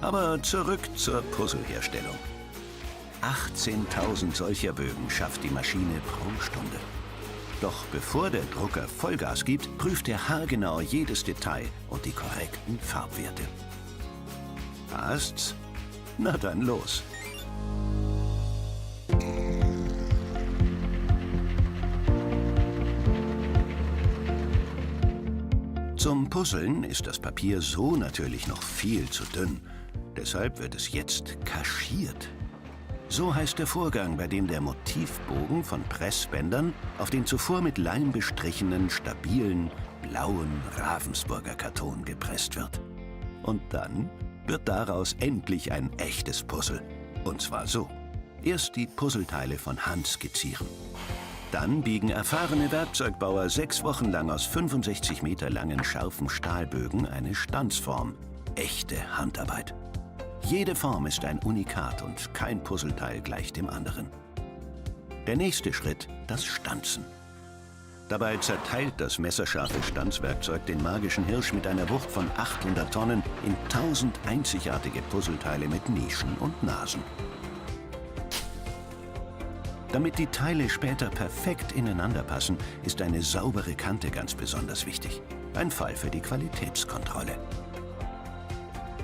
Aber zurück zur Puzzleherstellung. 18.000 solcher Bögen schafft die Maschine pro Stunde. Doch bevor der Drucker Vollgas gibt, prüft er haargenau jedes Detail und die korrekten Farbwerte. Passt's? Na dann los! Zum Puzzeln ist das Papier so natürlich noch viel zu dünn. Deshalb wird es jetzt kaschiert. So heißt der Vorgang, bei dem der Motivbogen von Pressbändern auf den zuvor mit Leim bestrichenen, stabilen, blauen Ravensburger Karton gepresst wird. Und dann wird daraus endlich ein echtes Puzzle. Und zwar so. Erst die Puzzleteile von Hand skizzieren. Dann biegen erfahrene Werkzeugbauer 6 Wochen lang aus 65 Meter langen scharfen Stahlbögen eine Stanzform. Echte Handarbeit. Jede Form ist ein Unikat und kein Puzzleteil gleich dem anderen. Der nächste Schritt, das Stanzen. Dabei zerteilt das messerscharfe Stanzwerkzeug den magischen Hirsch mit einer Wucht von 800 Tonnen in 1000 einzigartige Puzzleteile mit Nischen und Nasen. Damit die Teile später perfekt ineinander passen, ist eine saubere Kante ganz besonders wichtig. Ein Fall für die Qualitätskontrolle.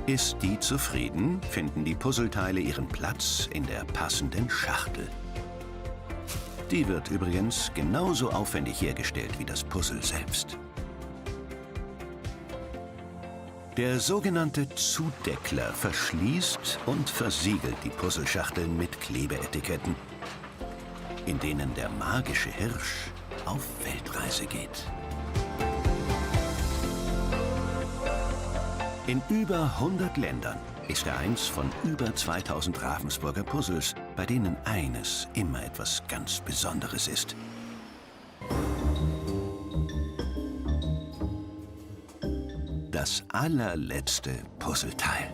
Ist die zufrieden, finden die Puzzleteile ihren Platz in der passenden Schachtel. Die wird übrigens genauso aufwendig hergestellt wie das Puzzle selbst. Der sogenannte Zudeckler verschließt und versiegelt die Puzzleschachteln mit Klebeetiketten, in denen der magische Hirsch auf Weltreise geht. In über 100 Ländern ist er eins von über 2000 Ravensburger Puzzles, bei denen eines immer etwas ganz Besonderes ist. Das allerletzte Puzzleteil.